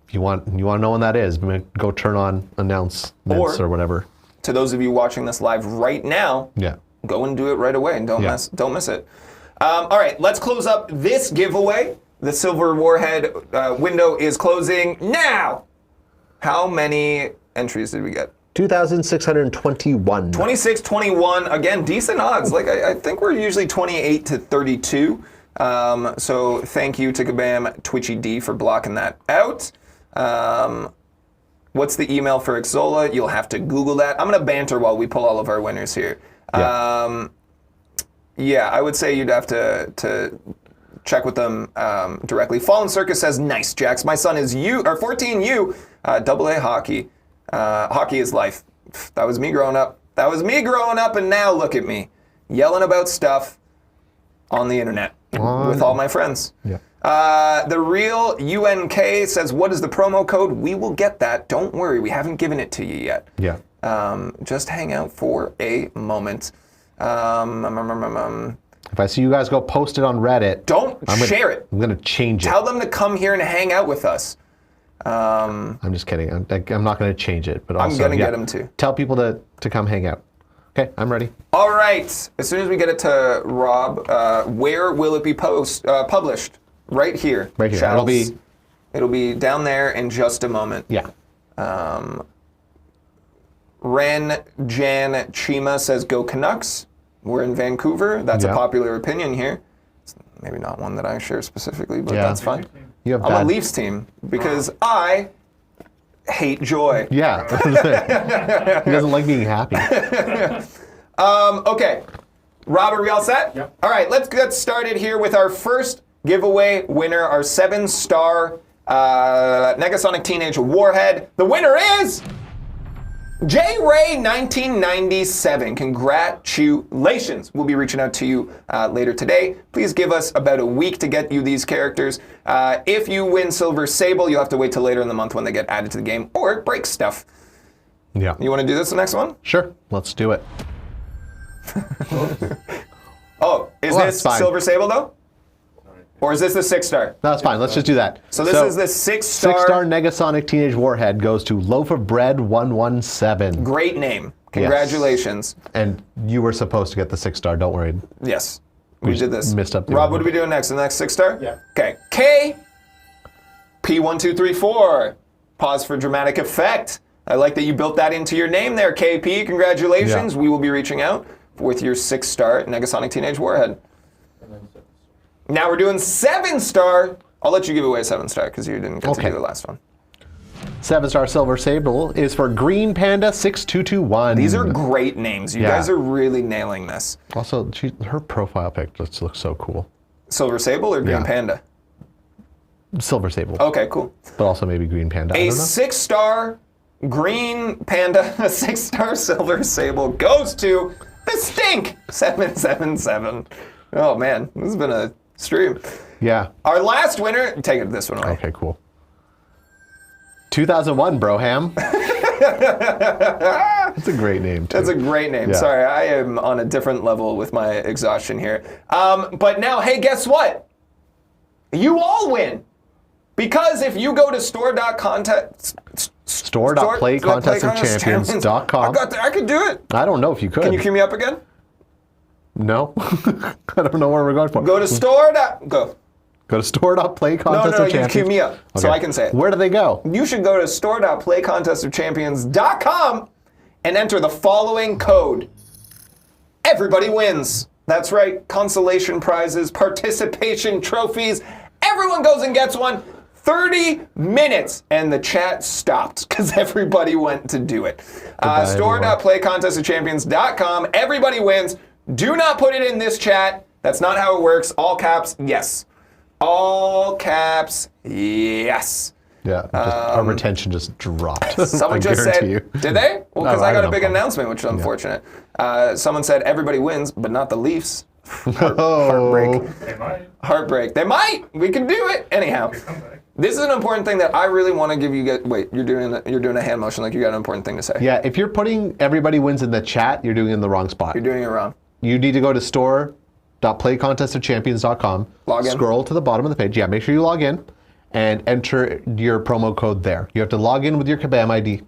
If you want to know when that is, go turn on announcements or whatever. To those of you watching this live right now, go and do it right away and don't miss it. All right, let's close up this giveaway. The Silver Warhead window is closing now. How many entries did we get? 2,621. 26-21, again, decent odds. Like, I think we're usually 28 to 32. So thank you to Kabam Twitchy D for blocking that out. What's the email for Ixola? You'll have to Google that. I'm going to banter while we pull all of our winners here. Yeah, I would say you'd have to check with them directly. Fallen Circus says, nice, Jax. My son is 14U, AA hockey. Hockey is life. That was me growing up. And now look at me, yelling about stuff on the internet with all my friends. Yeah. The real UNK says, what is the promo code? We will get that. Don't worry, we haven't given it to you yet. Yeah. Just hang out for a moment. If I see you guys go post it on Reddit, share it. I'm gonna change it. Tell them to come here and hang out with us. I'm just kidding. I'm not gonna change it, but also, I'm gonna get them to. Tell people to come hang out. Okay, I'm ready. All right. As soon as we get it to Rob, where will it be published? Right here. Right here. Shadows. It'll be down there in just a moment. Yeah. Ren Jan Chima says, go Canucks. We're in Vancouver. That's a popular opinion here. It's maybe not one that I share specifically, but that's fine. I'm a Leafs team because I hate joy. Yeah. He doesn't like being happy. Okay. Rob, are we all set? Yep. All right, let's get started here with our first giveaway winner, our 7-star Negasonic Teenage Warhead. The winner is J Ray 1997. Congratulations. We'll be reaching out to you later today. Please give us about a week to get you these characters. If you win Silver Sable, you'll have to wait till later in the month when they get added to the game, or it breaks stuff. Yeah. You want to do this the next one? Sure. Let's do it. Oh, is this Silver Sable though? Or is this the 6-star? No, that's fine. Let's just do that. So this is the 6-star. 6-star Negasonic Teenage Warhead goes to Loaf of Bread 117. Great name. Congratulations. Yes. And you were supposed to get the 6-star. Don't worry. Yes. We did this. Missed up. Rob, what are we doing next? The next 6-star? Yeah. Okay. K P1234. Pause for dramatic effect. I like that you built that into your name there, KP. Congratulations. Yeah. We will be reaching out with your 6-star Negasonic Teenage Warhead. Now we're doing 7-star. I'll let you give away a 7-star because you didn't get to do the last one. 7-star Silver Sable is for Green Panda 6221. These are great names. You guys are really nailing this. Also, her profile pic just looks so cool. Silver Sable or Green Panda? Silver Sable. Okay, cool. But also maybe Green Panda. A 6-star Green Panda, a 6-star Silver Sable goes to the Stink 777. Oh man, this has been a stream. Yeah. Our last winner, take it this one away. Okay, cool. 2001 Broham. That's a great name, too. That's a great name. Yeah. Sorry, I am on a different level with my exhaustion here. But now, hey, guess what? You all win. Because if you go to store.playcontestofchampions.com. I could do it. I don't know if you could. Can you cue me up again? No. I don't know where we're going for. Go to store.playcontestofchampions. Go to store.playcontestofchampions. No, you cue me up so I can say it. Where do they go? You should go to store.playcontestofchampions.com and enter the following code. Everybody wins. That's right. Consolation prizes, participation trophies. Everyone goes and gets one. 30 minutes, and the chat stopped because everybody went to do it. Store.playcontestofchampions.com. Everybody wins. Do not put it in this chat. That's not how it works. All caps, yes. All caps, yes. Yeah, our retention just dropped. Someone just said, did they? Well, because I got a big announcement, which is unfortunate. Someone said, everybody wins, but not the Leafs. Heartbreak. They might. Heartbreak. They might. We can do it. Anyhow, this is an important thing that I really want to give you guys. Wait, you're doing a hand motion like you got an important thing to say. Yeah, if you're putting everybody wins in the chat, you're doing it in the wrong spot. You're doing it wrong. You need to go to store.playcontestofchampions.com. Log in. Scroll to the bottom of the page. Yeah, make sure you log in and enter your promo code there. You have to log in with your Kabam ID.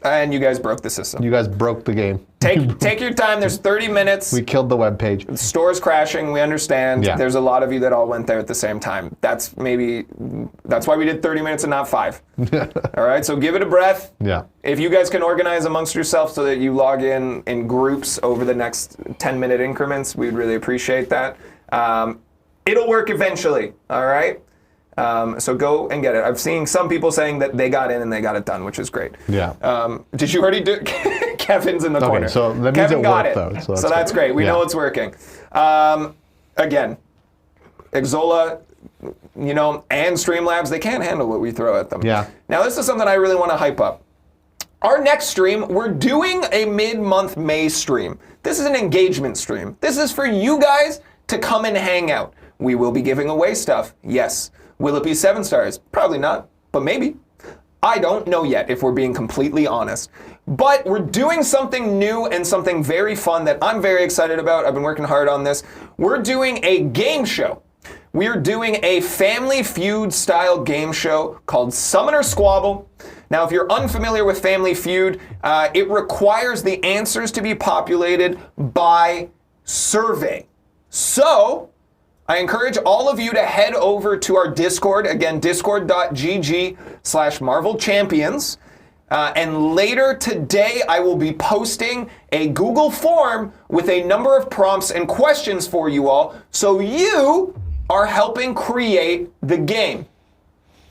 And you guys broke the system. You guys broke the game. Take your time. There's 30 minutes. We killed the web page. The store's crashing. We understand. Yeah. There's a lot of you that all went there at the same time. That's why we did 30 minutes and not 5. All right, so give it a breath. Yeah. If you guys can organize amongst yourself so that you log in groups over the next 10-minute increments, we'd really appreciate that. It'll work eventually, all right? So go and get it. I've seen some people saying that they got in and they got it done, which is great. Yeah. Did you already do Kevin's in the corner. Okay, so that means Kevin it got worked, it. though. So that's great. We know it's working. Again, Xsolla, and Streamlabs, they can't handle what we throw at them. Yeah. Now, this is something I really want to hype up. Our next stream, we're doing a mid-month May stream. This is an engagement stream. This is for you guys to come and hang out. We will be giving away stuff, yes. Will it be 7 stars? Probably not, but maybe. I don't know yet, if we're being completely honest. But we're doing something new and something very fun that I'm very excited about. I've been working hard on this. We're doing a game show. We're doing a Family Feud style game show called Summoner Squabble. Now, if you're unfamiliar with Family Feud, it requires the answers to be populated by survey. So, I encourage all of you to head over to our Discord, again, discord.gg/Marvel Champions. And later today, I will be posting a Google form with a number of prompts and questions for you all, so you are helping create the game.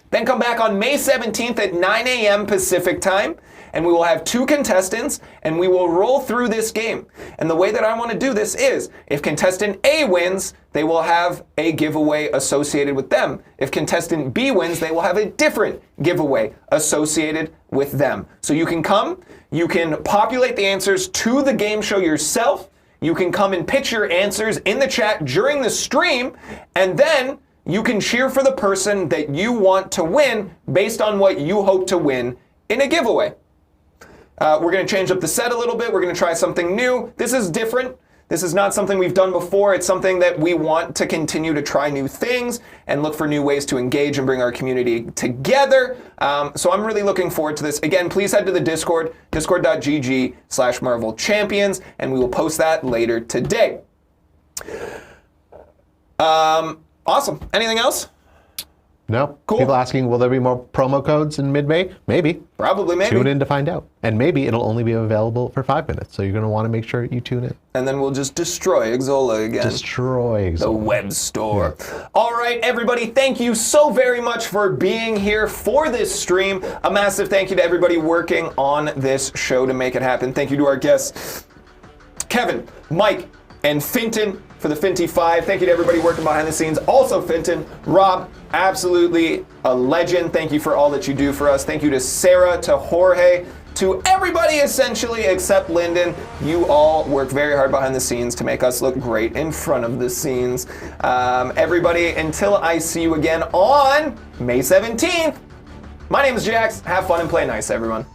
Then come back on May 17th at 9 a.m. Pacific time, and we will have 2 contestants, and we will roll through this game. And the way that I want to do this is, if contestant A wins, they will have a giveaway associated with them. If contestant B wins, they will have a different giveaway associated with them. So you can come, you can populate the answers to the game show yourself, you can come and pitch your answers in the chat during the stream, and then you can cheer for the person that you want to win based on what you hope to win in a giveaway. We're going to change up the set a little bit. We're going to try something new. This is different. This is not something we've done before. It's something that we want to continue to try new things and look for new ways to engage and bring our community together. So I'm really looking forward to this. Again, please head to the Discord, discord.gg/Marvel Champions, and we will post that later today. Awesome. Anything else? No. Cool. People asking, will there be more promo codes in mid-May? Maybe. Probably, maybe. Tune in to find out. And maybe it'll only be available for 5 minutes, so you're going to want to make sure you tune in. And then we'll just destroy Xsolla again. Destroy Xsolla. The web store. Yeah. All right, everybody, thank you so very much for being here for this stream. A massive thank you to everybody working on this show to make it happen. Thank you to our guests, Kevin, Mike, and Finton for the Finty 5. Thank you to everybody working behind the scenes. Also Finton, Rob, absolutely a legend. Thank you for all that you do for us. Thank you to Sarah, to Jorge, to everybody essentially except Lyndon. You all work very hard behind the scenes to make us look great in front of the scenes. Everybody, until I see you again on May 17th, my name is Jax. Have fun and play nice, everyone.